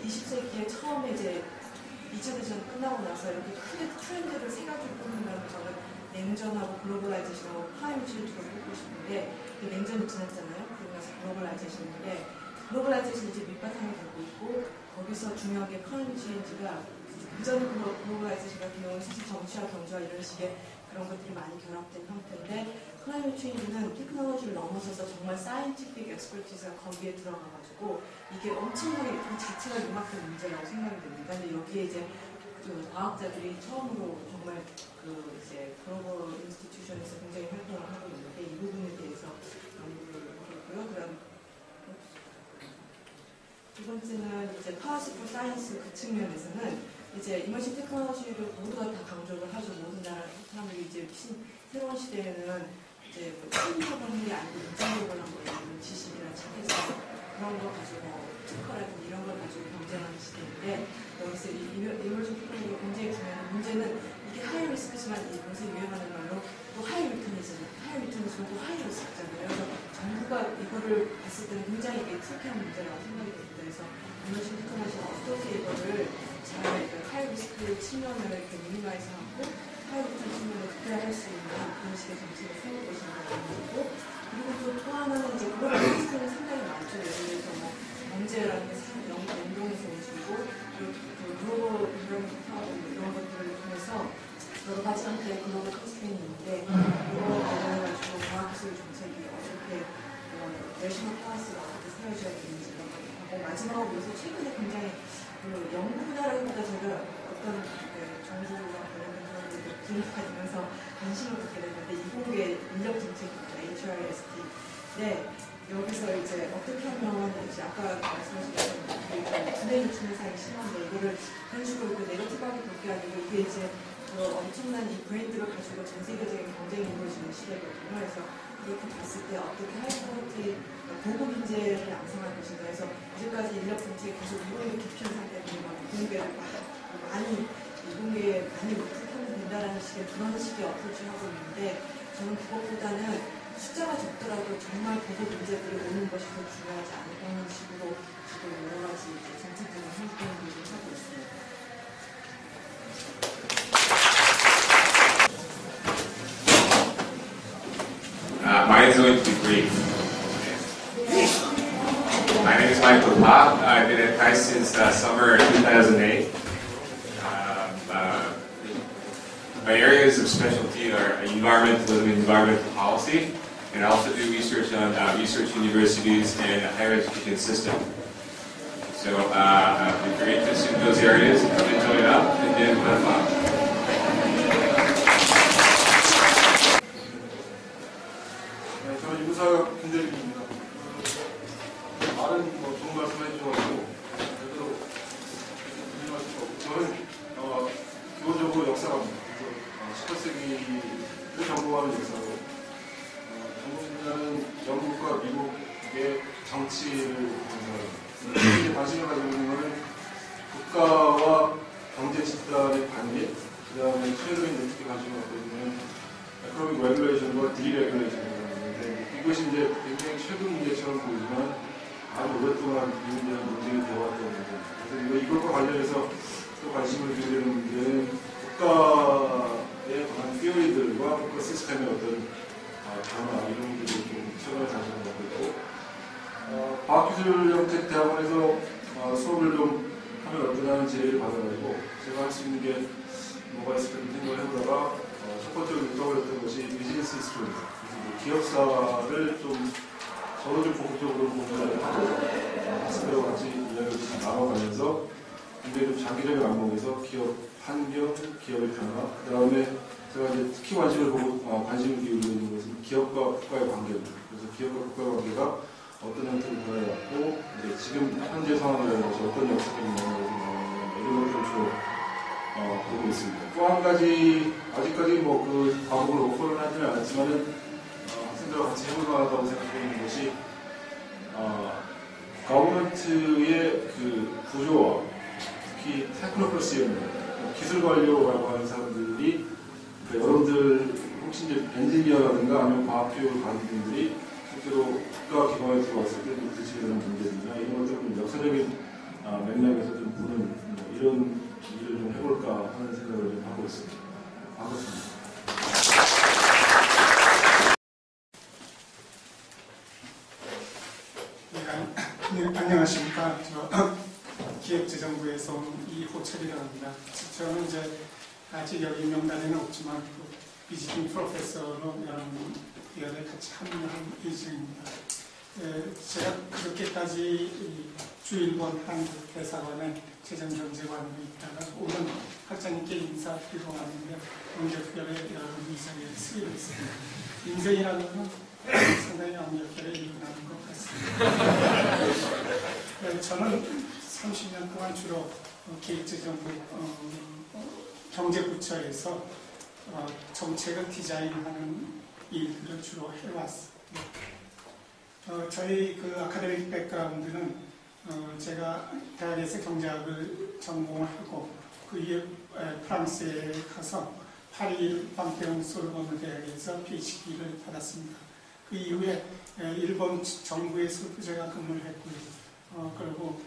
20세기에 처음에 이제 2차 대전 끝나고 나서 이렇게 크게 트렌드를 세 가지로 꼽는다면 저는 냉전하고 글로벌라이제이션하고 클라이밋 체인지를 꼽고 싶은데 냉전이 지났잖아요. 그러고 나서 글로벌라이제이션인데 글로벌라이제이션이 이제 밑바탕이 되고 있고 거기서 중요한 게 클라이밋 체인지가 그전에 글로벌라이제이션 같은 경우는 사실 정치와 경제와 이런 식의 그런 것들이 많이 결합된 형태인데 클라이밋 체인지는 테크놀로지를 넘어서서 정말 사이언티픽 엑스퍼티스가 거기에 들어가가지고 이게 엄청나게 그 자체가 융합된 문제라고 생각이 됩니다. 근데 여기에 이제 과학자들이 처음으로 정말 이제 글로벌 인스티튜션에서 굉장히 활동을 하고 있는데 이 부분에 대해서 연구를 하고요. 그다음 두 번째는 이제 파워스 포 사이언스 그 측면에서는 이제 이머징 테크놀로지를 모두가 다 강조를 하죠. 모든 사람들이 이제 새로운 시대에는 이제 심리적인 게 아니고 인정적으로 한 거예요. 지식이나 책에서 그런 거 가지고 특허라든지 이런 걸 가지고 경쟁하는 시대인데 여기서 이머징 테크놀로지가 굉장히 중요한 문제는 이게 하이 리스크지만 요새 유행하는 말로 또 하이 리턴이지만 또 하이 리스크잖아요. 그래서 정부가 이거를 봤을 때는 굉장히 이게 트리키한 문제라고 생각이 됩니다. 그래서 이머징 테크놀로지가 어떻게 이거를 잘 하이 리스크 측면을 이렇게 미니마이즈하고 하이 리턴 측면을 극대화할 수 있는 그런 식의 정책을 세울 것인가라는 거고 그리고 또 하나는 이제 글로벌 리스크는 상당히 많죠. 예를 들어서 경제라는 게 연동해서 오시고 글로벌 이런 것들을 통해서 여러 가지 형태의 글로벌 컨스트레인이 있는데 이거 관련해가지고 과학기술 정책이 어떻게 내셔널 파워스가 어떻게 세워져야 되는지 이런 거 하고 마지막으로 요새 최근에 굉장히 연구 분야라기보다 제가 어떤 정부와 관련된 그런 것들 분야가 되면서 관심을 갖게 됐는데 이공계 인력 정책입니다. HRST. 네, 여기서 이제 어떻게 하면 이제 아까 말씀하신 것처럼 분해를 주는 사람이 심한데 이거를 그런 식으로 네거티브하게 볼 게 아니고 이게 이제 엄청난 이 브레인들을 가지고 전 세계적인 경쟁이 이루어지는 시대거든요. 그래서 그렇게 봤을 때 어떻게 하이퀄리티 고급 인재를 양성할 것인가 해서 이제까지 인력 정책이 계속 이공계 깊은 상태로 이공계를 많이 이공계에 많이 풀면 된다라는 식의 그런 식의 어프로치를 하고 있는데 저는 그것보다는 숫자가 적더라도 정말 고급 인재들이 오는 것이 더 중요하지 않을까 하는 식으로 지금 여러 가지 정책들을 하고 있습니다. Mine is going to be brief. My name is Michael Pop. I've been at KAIST since summer 2008. My areas of specialty are environmentalism and environmental policy, and I also do research on research universities and the higher education system. So if you're interested in those areas, come and join up and then have fun. 전공하는 역사고, 전공 분야는 영국과 미국의 정치를 보면서 관심을 가지고 있는 것은 국가와 경제 집단의 관계, 그 다음에 최근에 특히 관심을 갖고 있는 에코노믹 레귤레이션과 디레귤레이션이라는 건데, 이것이 이제 굉장히 최근 문제처럼 보이지만 아주 오랫동안 이 문제는 논쟁이 되어왔던 문제입니다. 그래서 이것과 관련해서 또 관심을 기울이는 문제는 국가에 관한 티어리들과 국가 시스템의 어떤 변화 이런 것들이 좀 최근에 관심을 갖고 있고, 과학기술정책대학원에서 수업을 좀 하면 어떠냐는 제의를 받아가지고 제가 할 수 있는 게 뭐가 있을까 좀 생각을 해보다가 첫 번째로 떠올렸던 것이 비즈니스 스토리, 그래서 기업사를 좀 저도 좀 본격적으로 공부를 하고 학생들과 같이 이야기를 좀 나눠가면서 굉장히 좀 장기적인 안목에서 기업 환경, 기업의 변화, 그 다음에 제가 이제 특히 관심을 기울이는 것은 기업과 국가의 관계입니다. 그래서 기업과 국가의 관계가 어떤 형태로 변화해왔고, 이제 지금 현재 상황이라는 것이 어떤 역사적인 영향을 나오느냐 이런 것을 주로 보고 있습니다. 또 한 가지 아직까지 뭐 그 과목을 오픈을 하지는 않았지만은 학생들과 같이 해볼 만하다고 생각되는 것이 거버넌트의 그 구조와 특히 테크노크러시입니다. 기술 관료라고 하는 사람들이 여러분들 혹시 이제 엔지니어라든가 아니면 과학 교육을 받은 분들이 실제로 국가 기관에 들어왔을 때 부딪히게 되는 문제들이나 이런 것들을 좀 역사적인 맥락에서 좀 보는 이런 일을 좀 해볼까 하는 생각을 좀 하고 있습니다. 반갑습니다. 네, 안녕하십니까. 저 기획재정부에서 온 이호철이라고 합니다. 저는 이제 아직 여기 명단에는 없지만 비지팅 프로페서로 여러분 위원회 같이 합류한 예정입니다. 제가 그렇게까지 주일본 한국 대사관에 재정경제관으로 있다가 오늘 학장님께 인사드리고 왔는데 완벽결에 여러분 이상에 쓰이고 있습니다. 인생이라는 건 상당히 완벽결에 일어나는 것 같습니다. 저는 30년 동안 주로 기획재정부 경제부처에서 정책을 디자인하는 일들을 주로 해왔습니다. 저희 그 아카데믹 백그라운드는 제가 대학에서 경제학을 전공을 하고 그 이후에 프랑스에 가서 파리 방테옹 소르본 대학에서 PhD를 받았습니다. 그 이후에 일본 정부에서도 제가 근무를 했고요. 그리고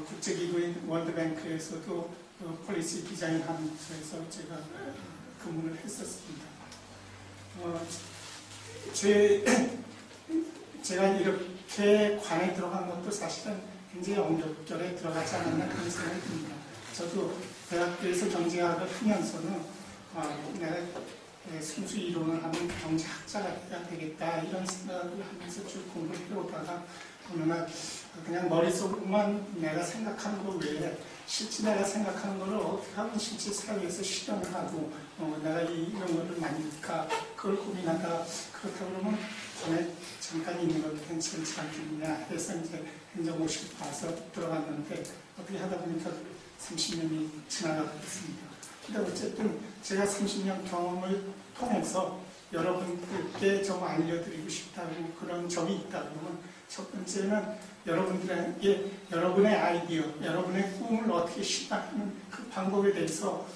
국제기구인 월드뱅크에서도 폴리시 디자인하는 부서에서 제가 근무를 했었습니다. 제가 이렇게 관에 들어간 것도 사실은 굉장히 엉겹결에 들어가지 않았나 그런 생각이 듭니다. 저도 대학교에서 경제학을 하면서는 내가 순수 이론을 하는 경제학자가 돼야 되겠다 이런 생각을 하면서 쭉 공부를 해오다가 어느 날 그냥 머릿속으로만 내가 생각하는 것 외에 실제 내가 생각하는 것을 어떻게 하면 실제 사회에서 실현을 하고 내가 이런 것을 만들까 그걸 고민하다 그렇다 그러면 전에 잠깐 있는 것도 괜찮지 않겠느냐 해서 이제 행정고시를 봐서 들어갔는데 어떻게 하다 보니까 30년이 지나가고 있습니다. 근데 어쨌든 제가 30년 경험을 통해서 여러분들께 좀 알려드리고 싶다고 그런 점이 있다면 첫 번째는 여러분들에게 여러분의 아이디어, 여러분의 꿈을 어떻게 실현하는 그 방법에 대해서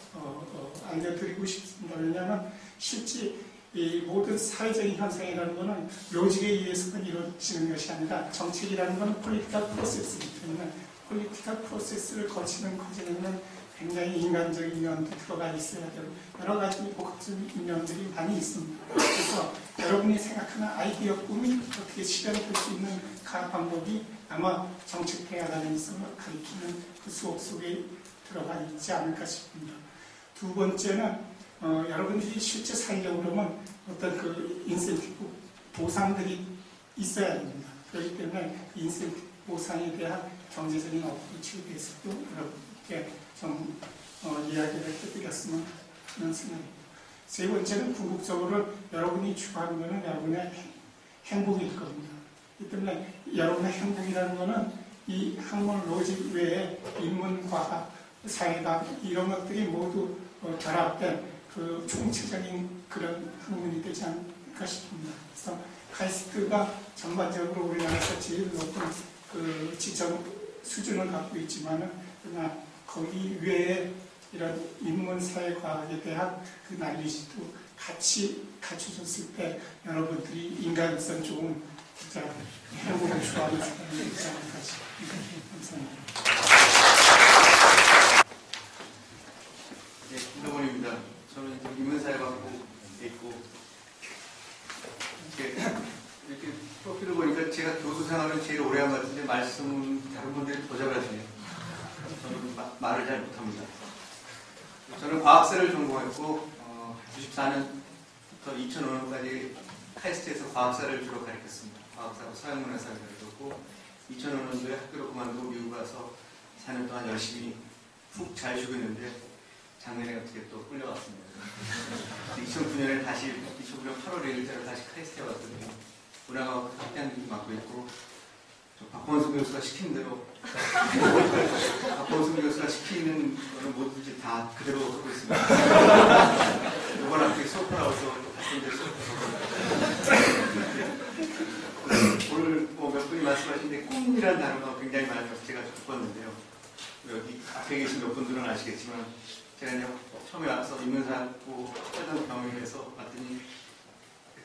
알려드리고 싶습니다. 왜냐하면 실제 이 모든 사회적인 현상이라는 것은 로직에 의해서만 이루어지는 것이 아니라 정책이라는 것은 폴리티컬 프로세스이기 때문에 폴리티컬 프로세스를 거치는 과정에는 굉장히 인간적인 면도 들어가 있어야 되고 여러 가지 복합적인 면들이 많이 있습니다. 그래서 여러분이 생각하는 아이디어 꿈이 어떻게 실현될 수 있는 그 방법이 아마 정책 대학안에서 가르치는 그 수업 속에 들어가 있지 않을까 싶습니다. 두 번째는 여러분들이 실제 살려고 그러면 어떤 그 인센티브 보상들이 있어야 됩니다. 그렇기 때문에 그 인센티브 보상에 대한 경제적인 어프로치에 대해서도 여러분께 좀 이야기를 해드렸으면 하는 생각입니다. 세 번째는 궁극적으로 여러분이 추구하는 것은 여러분의 행복일 겁니다. 이 때문에 여러분의 행복이라는 것은 이 학문 로직 외에 인문, 과학, 사회학 이런 것들이 모두 결합된 그 총체적인 그런 학문이 되지 않을까 싶습니다. 그래서 카이스트가 전반적으로 우리나라에서 제일 높은 그 지적 수준을 갖고 있지만은 그러나 거기 외에 이런 인문사회과학에 대한 그 난리지도 같이 갖춰졌을 때 여러분들이 인간성 좋은 진짜 행복을 좋아하는 사람이 되지 않을까 싶습니다. 감사합니다. 네, 김동원입니다. 저는 지금 인문사회과학부에 있고 이렇게 프로필을 보니까 제가 교수 생활을 제일 오래 한 것 같은데 말씀은 다른 분들이 더 잘하시네요. 저는 말을 잘 못합니다. 저는 과학사를 전공했고 94년부터 2005년까지 카이스트에서 과학사를 주로 가르쳤습니다. 과학사하고 서양문화사를 가르쳤고 2005년도에 학교를 그만두고 미국 가서 4년 동안 열심히 푹 잘 쉬고 있는데 작년에 어떻게 또 끌려왔습니다. 2009년에 다시 2009년 8월 1일자로 다시 카이스트에 왔더니 문화과학 학장님 맡고 있고 박원순 교수가 시킨 대로 박원순 교수가 시키는 거는 뭐든지 다 그대로 하고 있습니다. 이번 학기에 수업을 나와서 같은데 오늘 몇 분이 말씀하신데 꿈이라는 단어가 굉장히 많아서 제가 겪었는데요. 여기 앞에 계신 몇 분들은 아시겠지만 제가 이제 처음에 와서 인문사학부 하던 경험에서 왔더니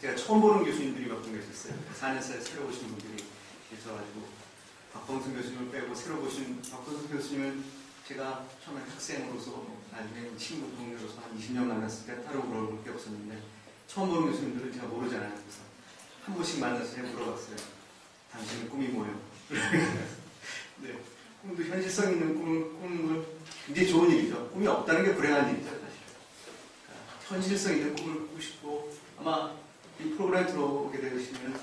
제가 처음 보는 교수님들이 몇 분 계셨어요. 4년사에 새로 오신 분들이 계셔가지고 박범순 교수님을 빼고 새로 보신 박범순 교수님은 제가 처음에 학생으로서 나중에 친구 동료로서 한 20년 만났을 때 따로 물어볼 게 없었는데 처음 보는 교수님들은 제가 모르잖아요. 그래서 한 번씩 만나서 제가 물어봤어요. 당신의 꿈이 뭐예요? 네, 꿈도 현실성 있는 꿈을 굉장히 좋은 일이죠. 꿈이 없다는 게 불행한 일이죠. 사실. 그러니까 현실성 있는 꿈을 꾸고 싶고 아마 이 프로그램에 들어오게 되시면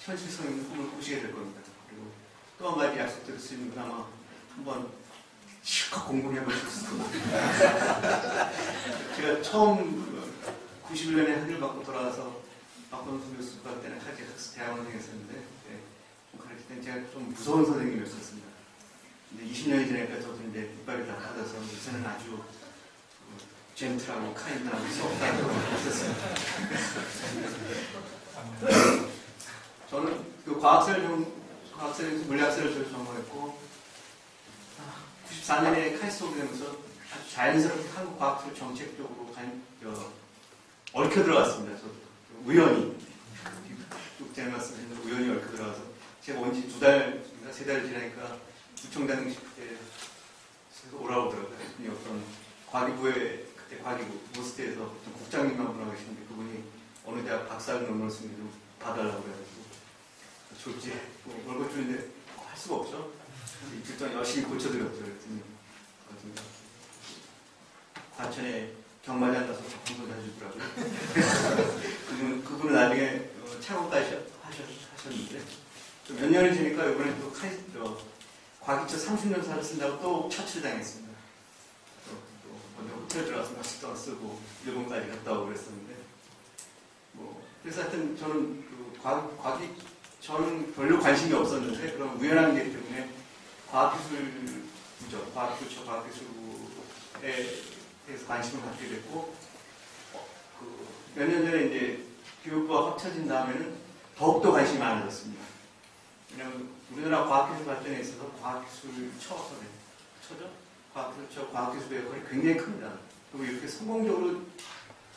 현실성 있는 꿈을 꾸시게 될 겁니다. 그리고 또 한 가지 약속드릴 수 있는 건 아마 한번 실컷 공부를 해보실 수 있을 겁니다. 제가 처음 91년에 학위를 받고 돌아와서 박범순 교수가 때는 같이 대학원생이 했었는데 좀 가르칠 때는 제가 좀 무서운 선생님이었습니다. 근데 20년이 지나니까 저도 이제 이빨이 다 빠져서 요새는 아주 젠틀하고 카인드하고 소프트하고 있었어요. 저는 그 과학사를 물리학사를 전공했고 94년에 카이스트 오게 되면서 아주 자연스럽게 한국 과학술 정책적으로 얽혀 들어갔습니다. 저도 우연히 제가 말씀드린 우연히 얽혀 들어가서 제가 온 지 2달인가 3달 지나니까 구청장식 때 오라오더라고요. 어떤 과기부에 그때 과기부 모스트에서 국장님만 분하고 계시는데 그분이 어느 대학 박사학 논문을 쓰면 좀 봐달라고 그래가지고 졸지 월급 주는데 할 수가 없죠. 이틀 동안 열심히 고쳐드렸죠. 그랬더니 과천에 경마장 가서 방송 해주더라고요. 그분은 나중에 창업까지 하셨는데 몇 년이 지니까 이번에 또 과기처 30년사를 쓴다고 또 처치를 당했습니다. 또 먼저 호텔 들어가서 며칠 동안 쓰고 일본까지 갔다 오고 그랬었는데 그래서 하여튼 저는 저는 별로 관심이 없었는데 그런 우연한 게 때문에 과학기술부죠. 과학기술처 과학기술부에 대해서 관심을 갖게 됐고 몇 년 전에 이제 교육부가 합쳐진 다음에는 더욱더 관심이 많아졌습니다. 왜냐하면 우리나라 과학기술 발전에 있어서 과학기술처 과학기술의 역할이 굉장히 큽니다. 그리고 이렇게 성공적으로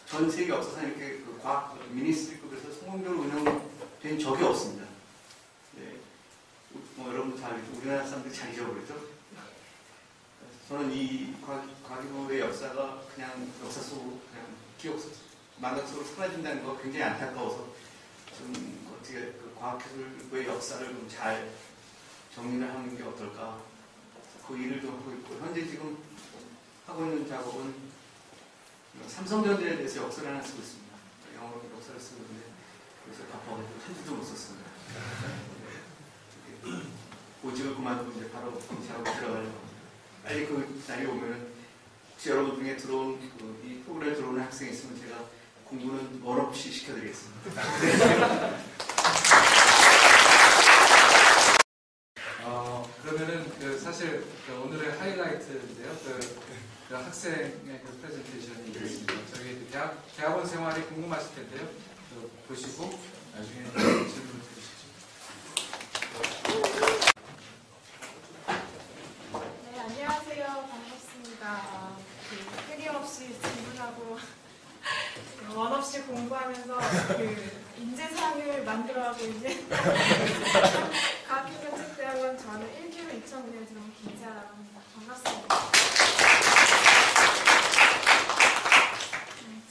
전 세계 역사상 이렇게 과학 미니스트리급에서 성공적으로 운영된 적이 없습니다. 네. 여러분도 잘 알죠. 우리나라 사람들이 잘 잊어버리죠. 저는 이 과기부의 역사가 그냥 역사 속으로 그냥 기억 망각 속으로 사라진다는 거 굉장히 안타까워서 좀 어떻게 과학기술부의 역사를 좀 잘 정리를 하는 게 어떨까. 그 일을 좀 하고 있고 현재 지금 하고 있는 작업은 삼성전자에 대해서 역사를 하나 쓰고 있습니다. 영어로 역사를 쓰고 있는데 그래서 바빠가지고 한 줄도 못 썼습니다. 보직을 그만두고 이제 바로 작업에 들어가려고 빨리 그 자리에 오면은 혹시 여러분 중에 들어온 이 프로그램에 들어오는 학생이 있으면 제가 공부는 원 없이 시켜드리겠습니다. 그러면은 사실 오늘의 하이라이트인데요. 그 학생의 그 프레젠테이션이 있습니다. 저희 그 대학원 생활이 궁금하실 텐데요. 보시고 나중에 질문 드리시죠. 네, 안녕하세요. 반갑습니다. 끊임없이 질문하고 원 없이 공부하면서 인재상을 만들어가고 있는 과학기술책대학원 저는 1기로 2009년에 들어온 김세아라고 합니다. 반갑습니다.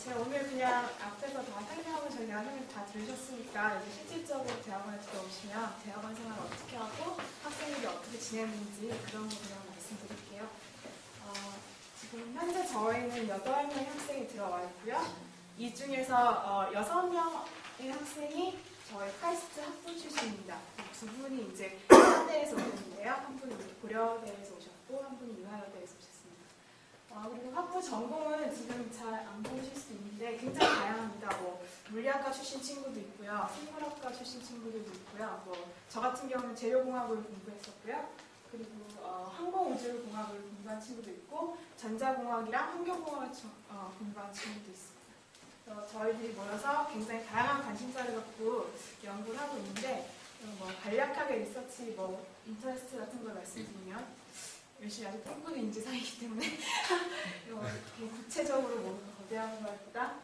제가 오늘 그냥 앞에서 다 설명하고 저희 나중에 다 들으셨으니까 이제 실질적으로 대학원에 들어오시면 대학원 생활을 어떻게 하고 학생들이 어떻게 지내는지 그런 거 그냥 말씀드릴게요. 지금 현재 저희는 8명의 학생이 들어와 있고요. 이 중에서 6명의 학생이 저희 카이스트 학부 출신입니다. 두 분이 이제 한대에서 오셨는데요. 한 분이 고려대에서 오셨고 한 분이 유화여대에서 오셨습니다. 그리고 학부 전공은 지금 잘 안 보실 수도 있는데 굉장히 다양합니다. 뭐 물리학과 출신 친구도 있고요. 생물학과 출신 친구들도 있고요. 뭐 저 같은 경우는 재료공학을 공부했었고요. 그리고 항공우주공학을 공부한 친구도 있고 전자공학이랑 환경공학을 공부한 친구도 있습니다. 저희들이 모여서 굉장히 다양한 관심사를 갖고 연구를 하고 있는데 뭐 간략하게 리서치, 뭐 인터레스트 같은 걸 말씀드리면 열심히 아주 꿈꾸는 인재상이기 때문에 구체적으로 뭐 거대한 것보다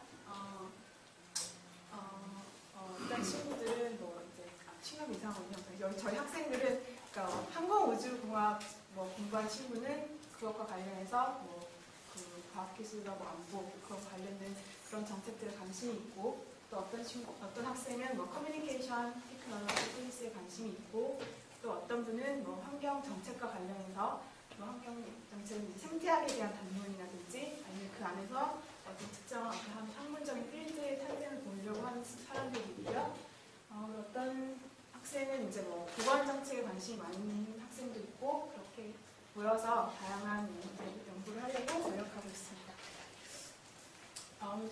일단 친구들은 뭐 이제 취업 이상은요. 저희 학생들은 그러니까 항공우주공학 뭐 공부한 친구는 그것과 관련해서 뭐 그 과학기술과 뭐 안보 그런 관련된 그런 정책들에 관심이 있고 또 어떤 학생은 뭐 커뮤니케이션, 테크놀로지, 포리스에 관심이 있고 또 어떤 분은 뭐 환경 정책과 관련해서 뭐 환경 정책은 생태학에 대한 담론이라든지 아니면 그 안에서 어떤 특정한 학문적인 필드의 탄생을 보려고 하는 사람들이 있고요. 어떤 학생은 이제 뭐 보건 정책에 관심이 많은 학생도 있고 그렇게 모여서 다양한 연구를 하려고 노력하고 있습니다.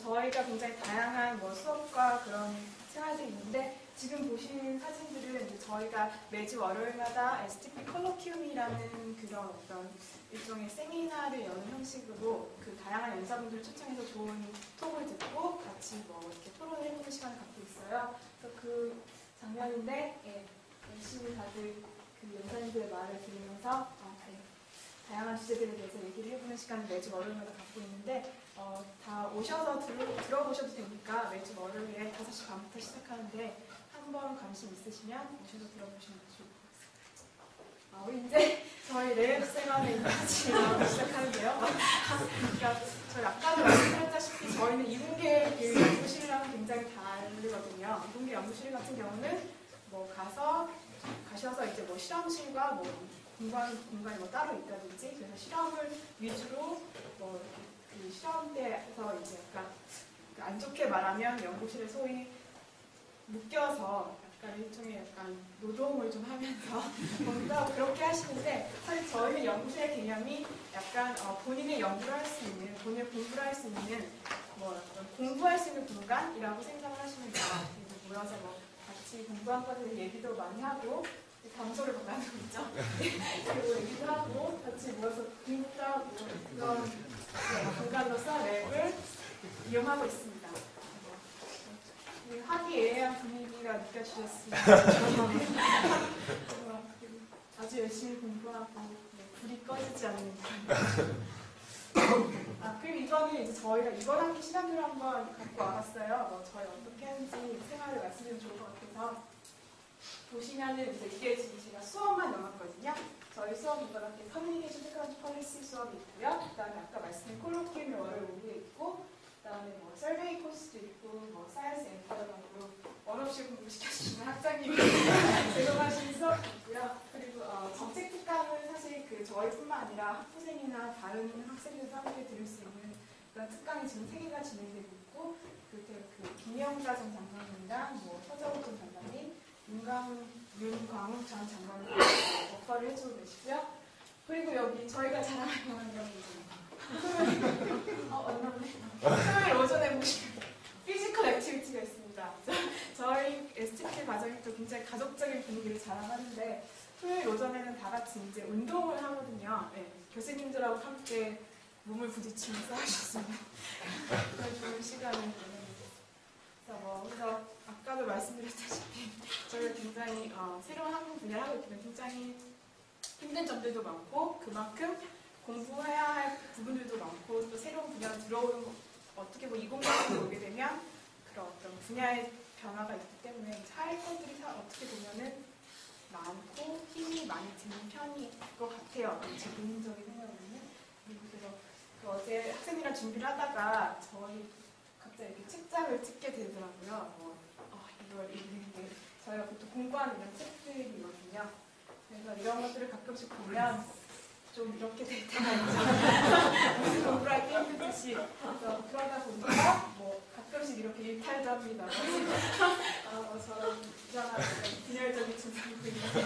저희가 굉장히 다양한 뭐 수업과 그런 생활들이 있는데 지금 보시는 사진들은 이제 저희가 매주 월요일마다 STP 콜로키움이라는 그런 어떤 일종의 세미나를 여는 형식으로 그 다양한 연사분들을 초청해서 좋은 톡을 듣고 같이 뭐 이렇게 토론을 해보는 시간을 갖고 있어요. 그래서 그 장면인데 열심히 다들 그 연사님들의 말을 들으면서 다양한 주제들에 대해서 얘기를 해보는 시간을 매주 월요일마다 갖고 있는데 다 오셔서 들어보셔도 되니까 매주 월요일에 5시 반부터 시작하는데 한번 관심 있으시면 오셔서 들어보시면 좋을 것 같습니다. 우리 이제 저희 내외생활에 같이 시작하는데요. 그러니까 저희 아까도 말씀드렸다시피 저희는 이공계 그 연구실이랑 굉장히 다르거든요. 이공계 연구실 같은 경우는 뭐 가셔서 이제 뭐 실험실과 뭐 공간이 뭐 따로 있다든지 그래서 실험을 위주로 뭐 그 실험대에서 이제 약간 안 좋게 말하면 연구실에 소위 묶여서 약간 일종의 약간 노동을 좀 하면서 공부하고 그렇게 하시는데 사실 저희 연구실의 개념이 약간 본인의 연구를 할 수 있는, 본인의 공부를 할 수 있는 뭐 공부할 수 있는 공간이라고 생각을 하시면 돼요. 그래서 모여서 뭐 같이 공부한 것에 얘기도 많이 하고 강소를 나누고 있죠. 그리고 얘기도 하고 같이 모여서 공부도 하고 그런 공간으로서 랩을 이용하고 있습니다. 화기애애한 분위기가 느껴지셨으면 아주 열심히 공부하고 불이 꺼지지 않는 그리고 이거는 이제 저희가 이번 학기 시간표를 한번 갖고 와봤어요. 뭐 저희 어떻게 하는지 생활을 말씀드리면 좋을 것 같아서 보시면은 이제 이게 지금 제가 수업만 남았거든요. 저희 수업 이번 학기 커뮤니케이션 테크놀로지 폴리시 수업이 있고요. 그다음에 아까 말씀드린 콜로키움이 월요일 오후에 있고 그다음에 뭐 서베이 코스도 있고 뭐 사이언스 엔터라고 원 없이 공부시켜주시는 학장님이 제공하시는 수업도 있고요. 그리고 정책 특강은 사실 그 저희뿐만 아니라 학부생이나 다른 학생들도 함께 들을 수 있는 그런 특강이 지금 3개가 진행되고 있고 그 김영자 전 장관님이랑 뭐 서정우 전 장관님 윤광욱 전 장관님 오퍼를 해주고 계시고요. 그리고 여기 저희가 자랑하는 경우는 토요일 오전에 보시면 피지컬 액티비티가 있습니다. 저희 STP 과정이 또 굉장히 가족적인 분위기를 자랑하는데 토요일 오전에는 다 같이 이제 운동을 하거든요. 네, 교수님들하고 함께 몸을 부딪히면서 하셨으면 그런 좋은 시간을 보내는 그래서 아까도 말씀드렸다시피 저희가 굉장히 새로운 학문 분야를 하고 있기 때문에 굉장히 힘든 점들도 많고 그만큼 공부해야 할 부분들도 많고 또 새로운 분야로 들어오는 거 어떻게 뭐 2030에 오게 되면 그런 어떤 분야의 변화가 있기 때문에 할 것들이 어떻게 보면은 많고 힘이 많이 드는 편인 것 같아요. 제 개인적인 생각으로는. 그래서 어제 학생이랑 준비를 하다가 저희 갑자기 이렇게 책장을 찍게 되더라고요. 이걸 읽는데 저희가 보통 공부하는 이런 책들이거든요. 그래서 이런 것들을 가끔씩 보면 좀 이렇게 될 때가 있죠. 무슨 공부를 하기 힘들듯이. 그래서 그러다 보니까 가끔씩 이렇게 일탈도 합니다. 저런 이상한 분열적인 증상이 보이는데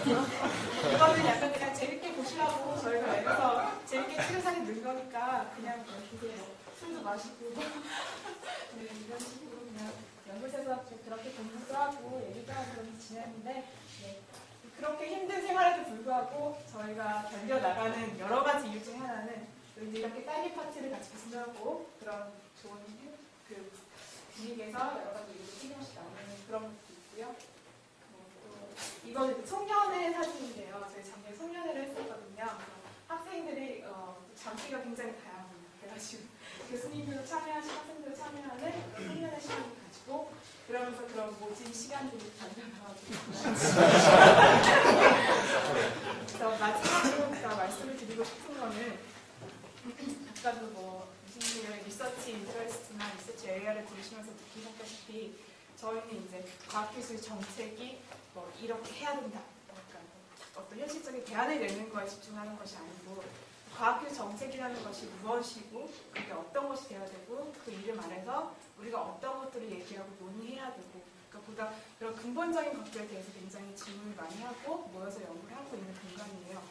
이거는 약간 그냥 재밌게 보시라고 저희가 내려서 재밌게 찍은 넣은 거니까 그냥 이렇게 술도 마시고 이런 식으로 그냥 연구실에서 그렇게 공부도 하고 얘기도 하고 그렇게 지냈는데 그렇게 힘든 생활에도 불구하고 저희가 견뎌나가는 여러 가지 이유 중에 하나는 이제 이렇게 딸기 파티를 같이 진행하고 그런 좋은 그 분위기에서 여러 가지 이유를 신경씩 나누는 그런 것도 있고요. 또 이건 청년회 사진인데요. 저희 작년에 송년회를 했었거든요. 학생들이 장기가 굉장히 다양합니다. 그래가지고 교수님들도 참여하시고 학생들도 참여하는 그런 송년회 시간을 가지고 그러면서 그런 모진 시간들이 달려나가지고 그래서 마지막으로 말씀을 드리고 싶은 거는 아까도 무슨 리서치 인터레스트나 리서치 에리아를 들으시면서 느끼셨다시피 저희는 이제 과학기술 정책이 이렇게 해야 된다. 어떤 현실적인 대안을 내는 거에 집중하는 것이 아니고 과학기술 정책이라는 것이 무엇이고 그게 어떤 것이 되어야 되고 그 이름 안에서 우리가 어떤 것들을 얘기하고 논의해야 되고 그러니까 보다 그런 근본적인 것들에 대해서 굉장히 질문을 많이 하고 모여서 연구를 하고 있는 공간이에요.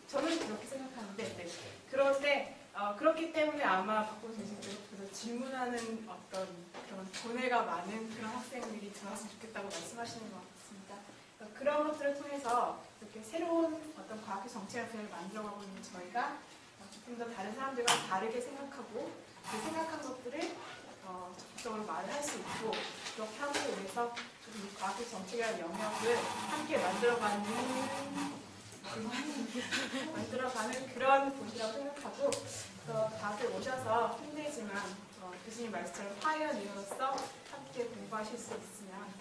저는 그렇게 생각하는데 그럴 때 그렇기 때문에 아마 박보수 선생님께서 질문하는 어떤 그런 고뇌가 많은 그런 학생들이 들어왔으면 좋겠다고 말씀하시는 것 같습니다. 그런 것들을 통해서 이렇게 새로운 어떤 과학의 정책을 만들어가고 있는 저희가 조금 더 다른 사람들과 다르게 생각하고 그 생각한 것들을 적극적으로 말을 할 수 있고 그렇게 함으로 인해서 좀 과학의 정책이라는 영역을 함께 만들어가는 그런 곳이라고 생각하고 다들 오셔서 힘들지만 교수님 말씀처럼 파이어니어로서 함께 공부하실 수 있으면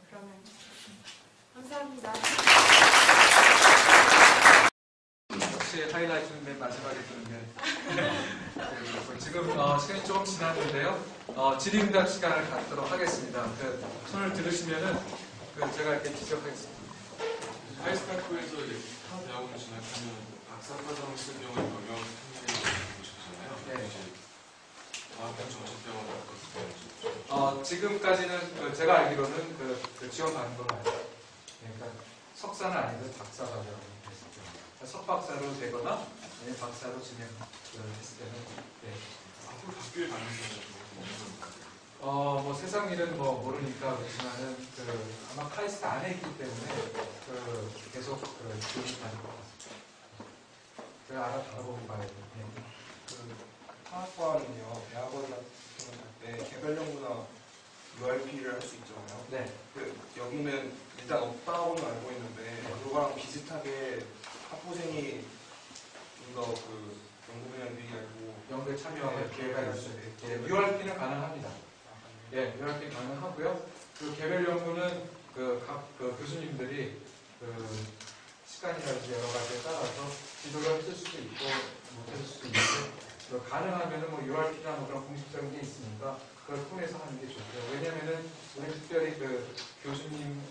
그러면 좋겠습니다. 감사합니다. 역시 하이라이트는 맨 마지막에 드는데 지금 시간이 조금 지났는데요. 질의응답 시간을 갖도록 하겠습니다. 손을 들으시면은 제가 이렇게 지적하겠습니다. 하이스타크에서 이제 타 대학원 진학하면 박사과정 수경을 경영 참여해 보시잖아요. 네. 과학기술 정책병원을 어떻게 지금까지는 제가 알기로는 지원 받는 걸로 알고 있어요. 그러니까 석사는 아니고 박사과정을 했을 때 석박사로 되거나 아니면 박사로 진행을 했을 때는 앞으로 바뀔 가능성이 세상 일은 모르니까 그렇지만은 아마 카이스트 안에 있기 때문에 계속 지원을 받을 것 같습니다. 제가 알아보고 봐야 돼요. 화학과는요, 대학원 같은 때 개별 연구나 URP를 할 수 있잖아요. 네. 여기는 일단 없다고는 알고 있는데 그거랑 비슷하게 학부생이 좀 더 연구 분야에 알고 연구에 참여할 기회가 있어요. URP는 가능합니다. 예, URP 가능하고요. 개별 연구는 각 교수님들이 시간이라든지 여러 가지에 따라서 지도를 해줄 수도 있고 못 해줄 수도 있는데 가능하면은 URP나 그런 공식적인 게 있으니까 그걸 통해서 하는 게 좋고요. 왜냐면은 우리 특별히 교수님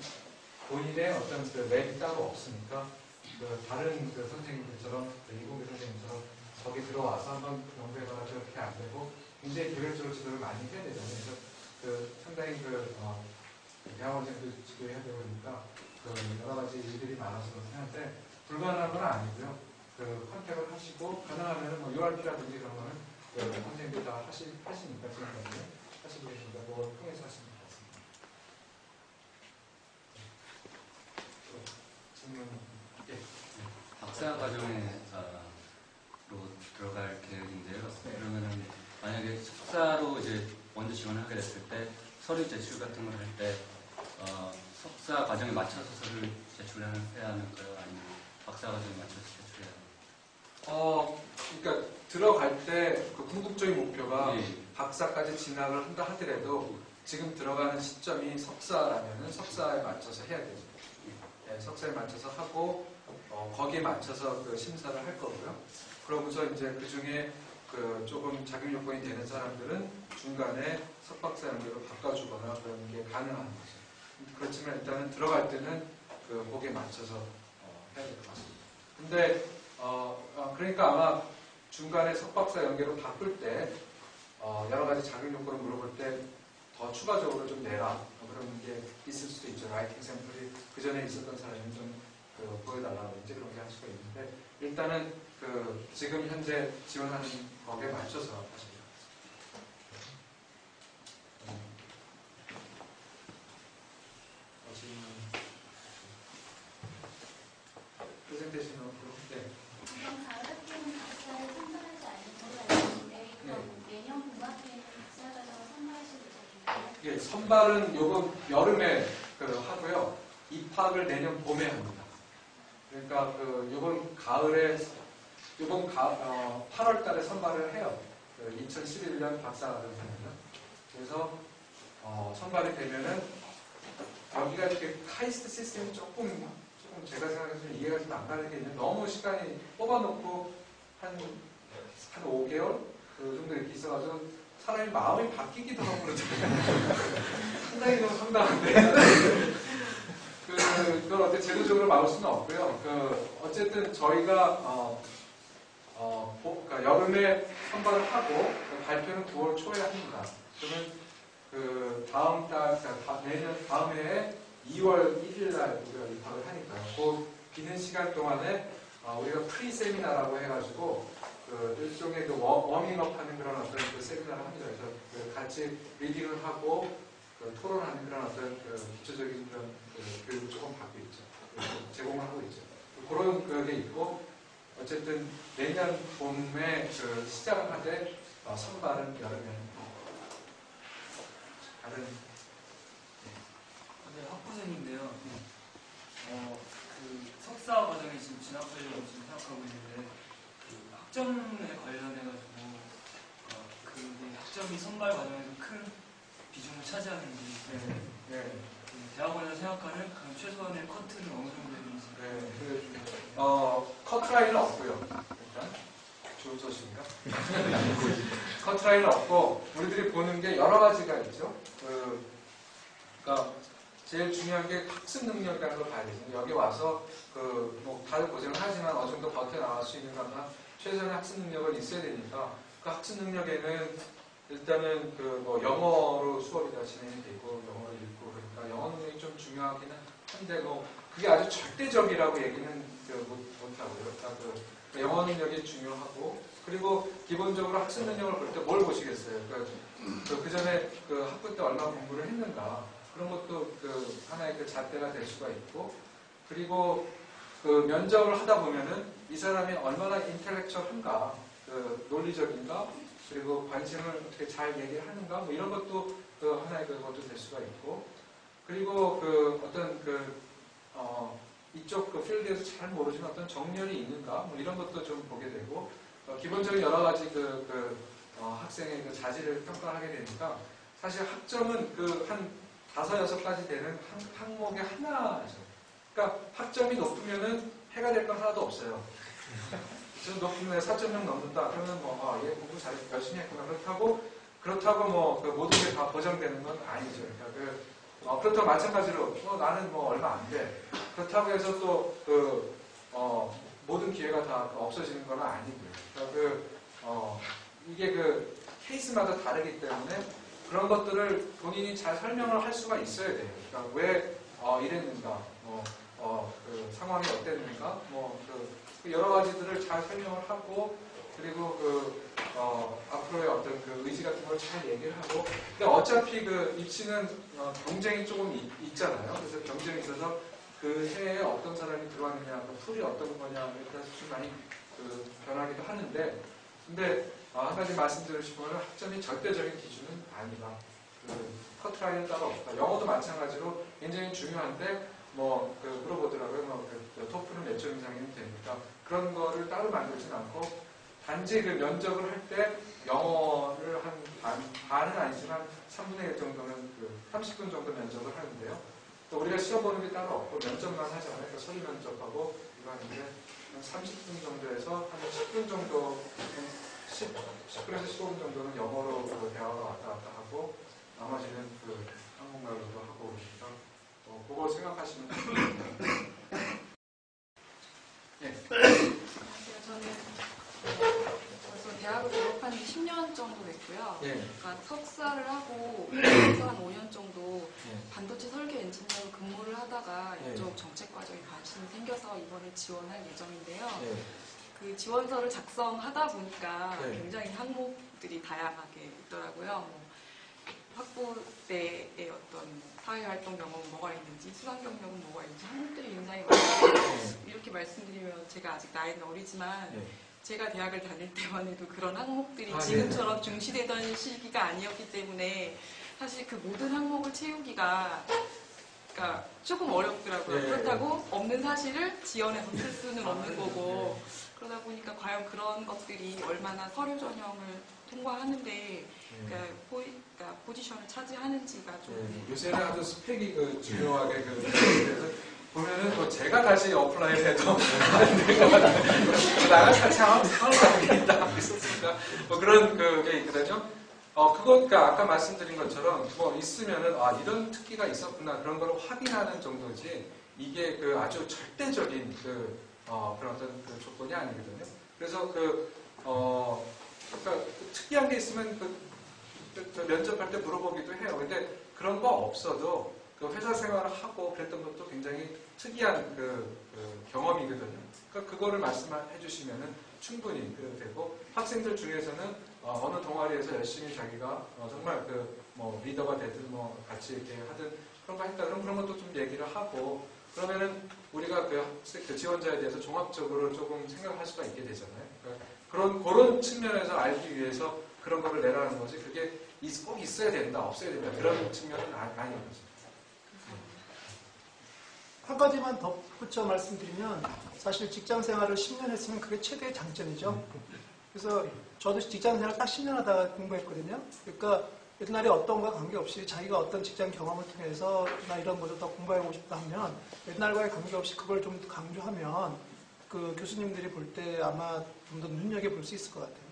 본인의 어떤 랩이 따로 없으니까 다른 선생님들처럼 이공계 선생님처럼 거기 들어와서 한번 연구해봐라 그렇게 안 되고 굉장히 개별적으로 지도를 많이 해야 되잖아요. 그래서 상당히 대학원생들 지도해야 되고 그러니까 여러 가지 일들이 많아서 그렇긴 한데 불가능한 건 아니고요. 컨택을 하시고 가능하면 URP라든지 그런 거는 선생님들 다 하시니까 지금까지 하시고 계십니다. 그걸 통해서 하시면 될 것 같습니다. 질문. 예. 박사 과정에 들어갈 계획이 만약에 석사로 이제 먼저 지원을 하게 됐을 때 서류 제출 같은 걸 할 때 석사 과정에 맞춰서 서류를 제출해야 하는가요? 아니면 박사 과정에 맞춰서 제출해야 하나요? 그러니까 들어갈 때 그 궁극적인 목표가 예. 박사까지 진학을 한다 하더라도 지금 들어가는 시점이 석사라면은 석사에 맞춰서 해야 되죠. 네, 석사에 맞춰서 하고 거기에 맞춰서 그 심사를 할 거고요. 그러고서 이제 그 중에 그 조금 자격 요건이 되는 사람들은 중간에 석박사 연계로 바꿔주거나 그런 게 가능한 거죠. 그렇지만 일단은 들어갈 때는 그 거기에 맞춰서 해야 될 것 같습니다. 근데 그러니까 아마 중간에 석박사 연계로 바꿀 때 여러 가지 자격 요건을 물어볼 때 더 추가적으로 좀 내라 그런 게 있을 수도 있죠. 라이팅 샘플이 그 전에 있었던 사람이 좀 보여달라고 이제 그런 게 할 수가 있는데 일단은 그 지금 현재 지원하는 거기에 맞춰서 하십니다. 프레젠테이션으로 네. 이번 가을 학기는 박사를 선발하지 않는 걸로 알고 있는데 그럼 내년 봄학기에는 박사과정을 선발하실 예정인가요? 예, 선발은 요번 여름에 하고요. 입학을 내년 봄에 합니다. 그러니까 요번 가을에 요번 8월 달에 선발을 해요. 2011년 박사과정이요. 그래서 선발이 되면은 여기가 이렇게 카이스트 시스템이 조금 제가 생각해서 이해가 좀 안 가는 게 있는데 너무 시간이 뽑아놓고 한 5개월 그 정도 이렇게 있어가지고 사람이 마음이 바뀌기도 하고 그러잖아요. 상당히 좀 황당한데 그걸 어떻게 제도적으로 막을 수는 없고요. 어쨌든 저희가 그러니까 여름에 선발을 하고 발표는 9월 초에 합니다. 그러면 다음 달, 내년 다음 해에 2월 1일 날 우리가 입학을 하니까요. 그 비는 시간 동안에 우리가 프리 세미나라고 해가지고 일종의 워밍업 하는 그런 어떤 세미나를 합니다. 그래서 같이 리딩을 하고 토론하는 그런 어떤 기초적인 그런 교육을 조금 받고 있죠. 제공을 하고 있죠. 그런 게 있고 어쨌든 내년 봄에 시작을 하되 선발은 여름에 다른 학부생인데요. 그 석사 과정에 지금 진학하려고 지금 생각하고 있는데 그 학점에 관련해가지고 그 학점이 선발 과정에서 큰 비중을 차지하는지 대학원에서 생각하는 그런 최소한의 커트는 어느 정도 되는지. 커트라인은 없고요. 일단 좋은 소식인가? 커트라인은 없고 우리들이 보는 게 여러 가지가 있죠. 그러니까 제일 중요한 게 학습 능력이라는 걸 봐야 되죠. 여기 와서 뭐 다들 고생을 하지만 어느 정도 버텨나갈 수 있는 거나 최소한의 학습 능력은 있어야 되니까 그 학습 능력에는 일단은 뭐 영어로 수업이 다 진행이 되고 영어를 읽고 그러니까 영어 능력이 좀 중요하기는 한데 그게 아주 절대적이라고 얘기는 못하고요. 그러니까 영어 능력이 중요하고 그리고 기본적으로 학습 능력을 볼 때 뭘 보시겠어요? 그 전에 학부 때 얼마나 공부를 했는가 그런 것도 하나의 잣대가 될 수가 있고 그리고 면접을 하다 보면은 이 사람이 얼마나 인텔렉츄얼한가 논리적인가 그리고 관심을 어떻게 잘 얘기를 하는가 뭐 이런 것도 하나의 것도 될 수가 있고 그리고 어떤 이쪽 필드에서 잘 모르지만 어떤 정렬이 있는가 뭐 이런 것도 좀 보게 되고 기본적인 여러 가지 학생의 자질을 평가하게 되니까 사실 학점은 한 5-6가지 되는 항목의 하나죠. 그러니까 학점이 높으면은 해가 될 건 하나도 없어요. 좀 높으면 4.0 넘는다. 그러면 얘 공부 잘 열심히 했구나. 그렇다고 모든 게 다 보장되는 건 아니죠. 그러니까 그렇다고 마찬가지로 나는 얼마 안 돼. 그렇다고 해서 또 모든 기회가 다 없어지는 건 아니고요. 그러니까 이게 케이스마다 다르기 때문에 그런 것들을 본인이 잘 설명을 할 수가 있어야 돼요. 그러니까 왜 이랬는가, 상황이 어땠는가, 여러 가지들을 잘 설명을 하고 그리고 앞으로의 어떤 의지 같은 걸 잘 얘기를 하고 근데 어차피 입시는 경쟁이 조금 있잖아요. 그래서 경쟁이 있어서 그 해에 어떤 사람이 들어왔느냐, 풀이 어떤 거냐에 따라서 좀 많이 변하기도 하는데 근데 한 가지 말씀드리고 싶은 건 학점이 절대적인 기준은 아니다. 커트라인은 따로 없다. 영어도 마찬가지로 굉장히 중요한데 물어보더라고요. 토플은 몇 점 이상이면 됩니까? 그런 거를 따로 만들지는 않고 단지 그 면접을 할 때 영어를 반은 아니지만 3분의 1 정도는 30분 정도 면접을 하는데요. 또 우리가 시험 보는 게 따로 없고 면접만 하잖아요. 그러니까 서류 면접하고 이거 하는데 한 30분 정도에서 한 10분 정도, 10분에서 15분 정도는 영어로 대화가 왔다 갔다 하고 나머지는 한국말로도 하고 그러니까 그거 생각하시면 됩니다. 예. 저는 벌써 대학을 졸업한 지 10년 정도 됐고요. 예. 그러니까 석사를 하고 그래서 한 5년 정도 예. 반도체 설계 엔지니어로 근무를 하다가 예. 이쪽 정책 과정에 관심이 생겨서 이번에 지원할 예정인데요. 예. 그 지원서를 작성하다 보니까 예. 굉장히 항목들이 다양하게 있더라고요. 학부 때의 어떤 사회활동 경험은 뭐가 있는지, 수강 경력은 뭐가 있는지 항목들이 굉장히 많아요. 이렇게 말씀드리면 제가 아직 나이는 어리지만 제가 대학을 다닐 때만 해도 그런 항목들이 지금처럼 중시되던 시기가 아니었기 때문에 사실 그 모든 항목을 채우기가 그러니까 조금 어렵더라고요. 그렇다고 없는 사실을 지원해서 쓸 수는 없는 거고 그러다 보니까 과연 그런 것들이 얼마나 서류 전형을 통과하는데 그러니까 포지션을 차지하는지가 좀 요새는 아주 스펙이 중요하게 그래서 보면은 제가 다시 어플라이를 해도 안 될 것 같아요. 나가 상황이 있었으니까 그런 게 있거든요. 그러니까 아까 말씀드린 것처럼 있으면은 이런 특기가 있었구나 그런 걸 확인하는 정도지 이게 아주 절대적인 그런 어떤 조건이 아니거든요. 그래서 그러니까 특이한 게 있으면 면접할 때 물어보기도 해요. 근데 그런 거 없어도 회사 생활을 하고 그랬던 것도 굉장히 특이한 경험이거든요. 그러니까 그거를 말씀해 주시면은 충분히 되고 학생들 중에서는 어느 동아리에서 열심히 자기가 정말 리더가 되든 같이 이렇게 하든 그런 거 했다 그럼 그런 것도 좀 얘기를 하고 그러면은 우리가 그 지원자에 대해서 종합적으로 조금 생각할 수가 있게 되잖아요. 그러니까 그런 측면에서 알기 위해서 그런 거를 내라는 거지 그게 꼭 있어야 된다 없어야 된다 그런 측면은 아닌 거죠. 한 가지만 덧붙여 말씀드리면 사실 직장 생활을 10년 했으면 그게 최대의 장점이죠. 그래서 저도 직장 생활 딱 10년 하다가 공부했거든요. 그러니까 옛날에 어떤 거와 관계없이 자기가 어떤 직장 경험을 통해서 나 이런 것을 더 공부해보고 싶다 하면 옛날과의 관계없이 그걸 좀 강조하면 그 교수님들이 볼 때 아마 좀 더 눈여겨볼 수 있을 것 같아요.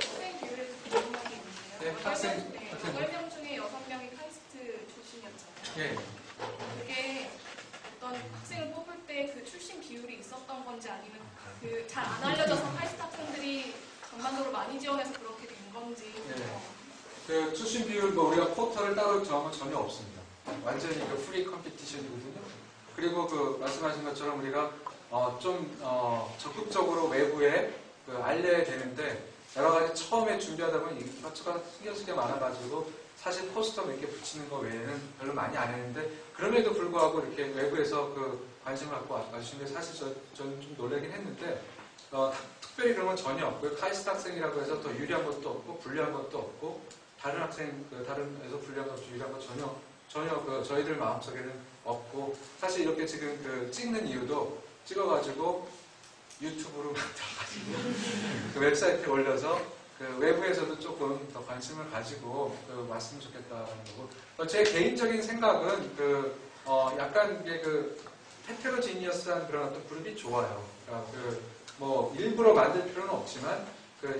학생 비율에 궁금한 게 있는데요. 8명 중에 6명이 카이스트 출신이었잖아요. 그게 어떤 학생을 뽑을 때 그 출신 비율이 있었던 건지 아니면 잘 안 알려져서 카이스트 학생들이 전반적으로 많이 지원해서 그렇게 된 건지. 그 출신 비율 우리가 쿼터를 따로 정하면 전혀 없습니다. 완전히 프리 컴피티션이거든요. 그리고 말씀하신 것처럼 우리가 좀 적극적으로 외부에 알려야 되는데 여러 가지 처음에 준비하다 보면 이것저것 신경 쓸 게 많아가지고 사실 포스터 몇 개 붙이는 거 외에는 별로 많이 안 했는데 그럼에도 불구하고 이렇게 외부에서 관심을 갖고 와주신 게 사실 저는 좀 놀라긴 했는데 특별히 그런 건 전혀 없고요. 카이스트 학생이라고 해서 더 유리한 것도 없고 불리한 것도 없고 다른 학생 다른 에서 불리한 것 유리한 거 전혀 저희들 마음속에는 없고 사실 이렇게 지금 찍는 이유도 찍어가지고 유튜브로 만들어가지고 웹사이트에 올려서 외부에서도 조금 더 관심을 가지고 왔으면 좋겠다는 거고 제 개인적인 생각은 약간 이게 헤테로지니어스한 그런 어떤 그룹이 좋아요. 그러니까 일부러 만들 필요는 없지만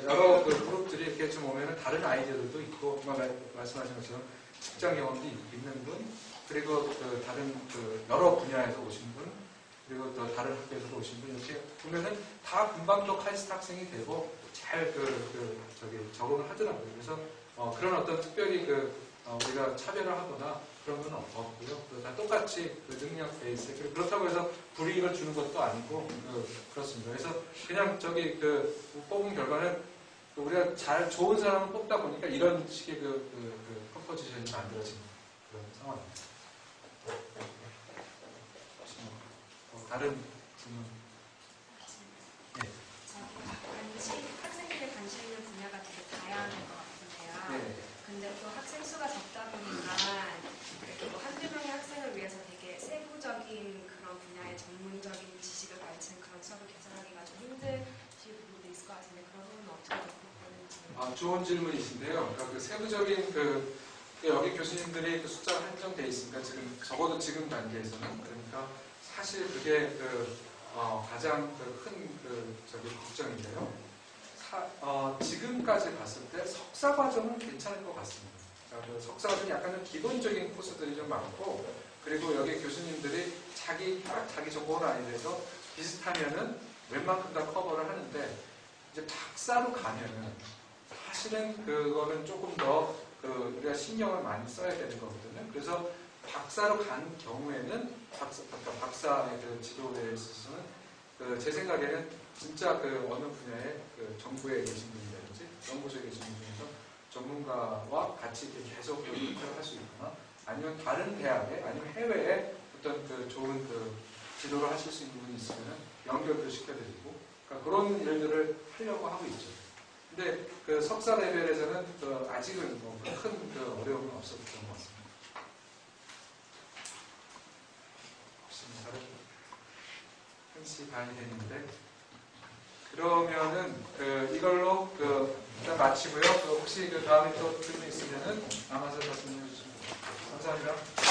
여러 그룹들이 이렇게 좀 오면은 다른 아이디어들도 있고 말씀하신 것처럼 직장 경험도 있는 분 그리고 다른 여러 분야에서 오신 분 그리고 또 다른 학교에서 오신 분 이렇게 보면은 다 금방 또 카이스트 학생이 되고 잘 적응을 하더라고요. 그래서 그런 어떤 특별히 우리가 차별을 하거나 그런 건 없고요. 다 똑같이 능력 베이스 그렇다고 해서 불이익을 주는 것도 아니고 그렇습니다. 그래서 그냥 뽑은 결과는 우리가 좋은 사람을 뽑다 보니까 이런 식의 컴포지션이 만들어진 그런 상황입니다. 다른 질문? 좋은 질문이신데요. 그러니까 그 세부적인 여기 교수님들이 그 숫자가 한정되어 있으니까 지금 적어도 지금 단계에서는 그러니까 사실 그게 가장 큰 걱정인데요. 지금까지 봤을 때 석사 과정은 괜찮을 것 같습니다. 그러니까 그 석사 과정은 약간 좀 기본적인 코스들이 좀 많고 그리고 여기 교수님들이 자기 전공을 아니더라도 비슷하면은 웬만큼 다 커버를 하는데 이제 박사로 가면은 사실은 그거는 조금 더 우리가 신경을 많이 써야 되는 거거든요. 그래서 박사로 간 경우에는 박사의 그 지도에 있어서는 제 생각에는 진짜 어느 분야에 정부에 계신 분이라든지 연구소에 계신 분 중에서 전문가와 같이 이렇게 계속 연구를 할 수 있거나 아니면 다른 대학에 아니면 해외에 어떤 좋은 지도를 하실 수 있는 분이 있으면 연결도 시켜드리고 그러니까 그런 일들을 하려고 하고 있죠. 근데 석사 레벨에서는 아직은 큰 어려움은 없었던 것 같습니다. 혹시 다른 1시 반이 됐는데 그러면은 이걸로 일단 마치고요. 혹시 다음에 또 질문 있으면은 남아서 말씀해 주시면 감사합니다.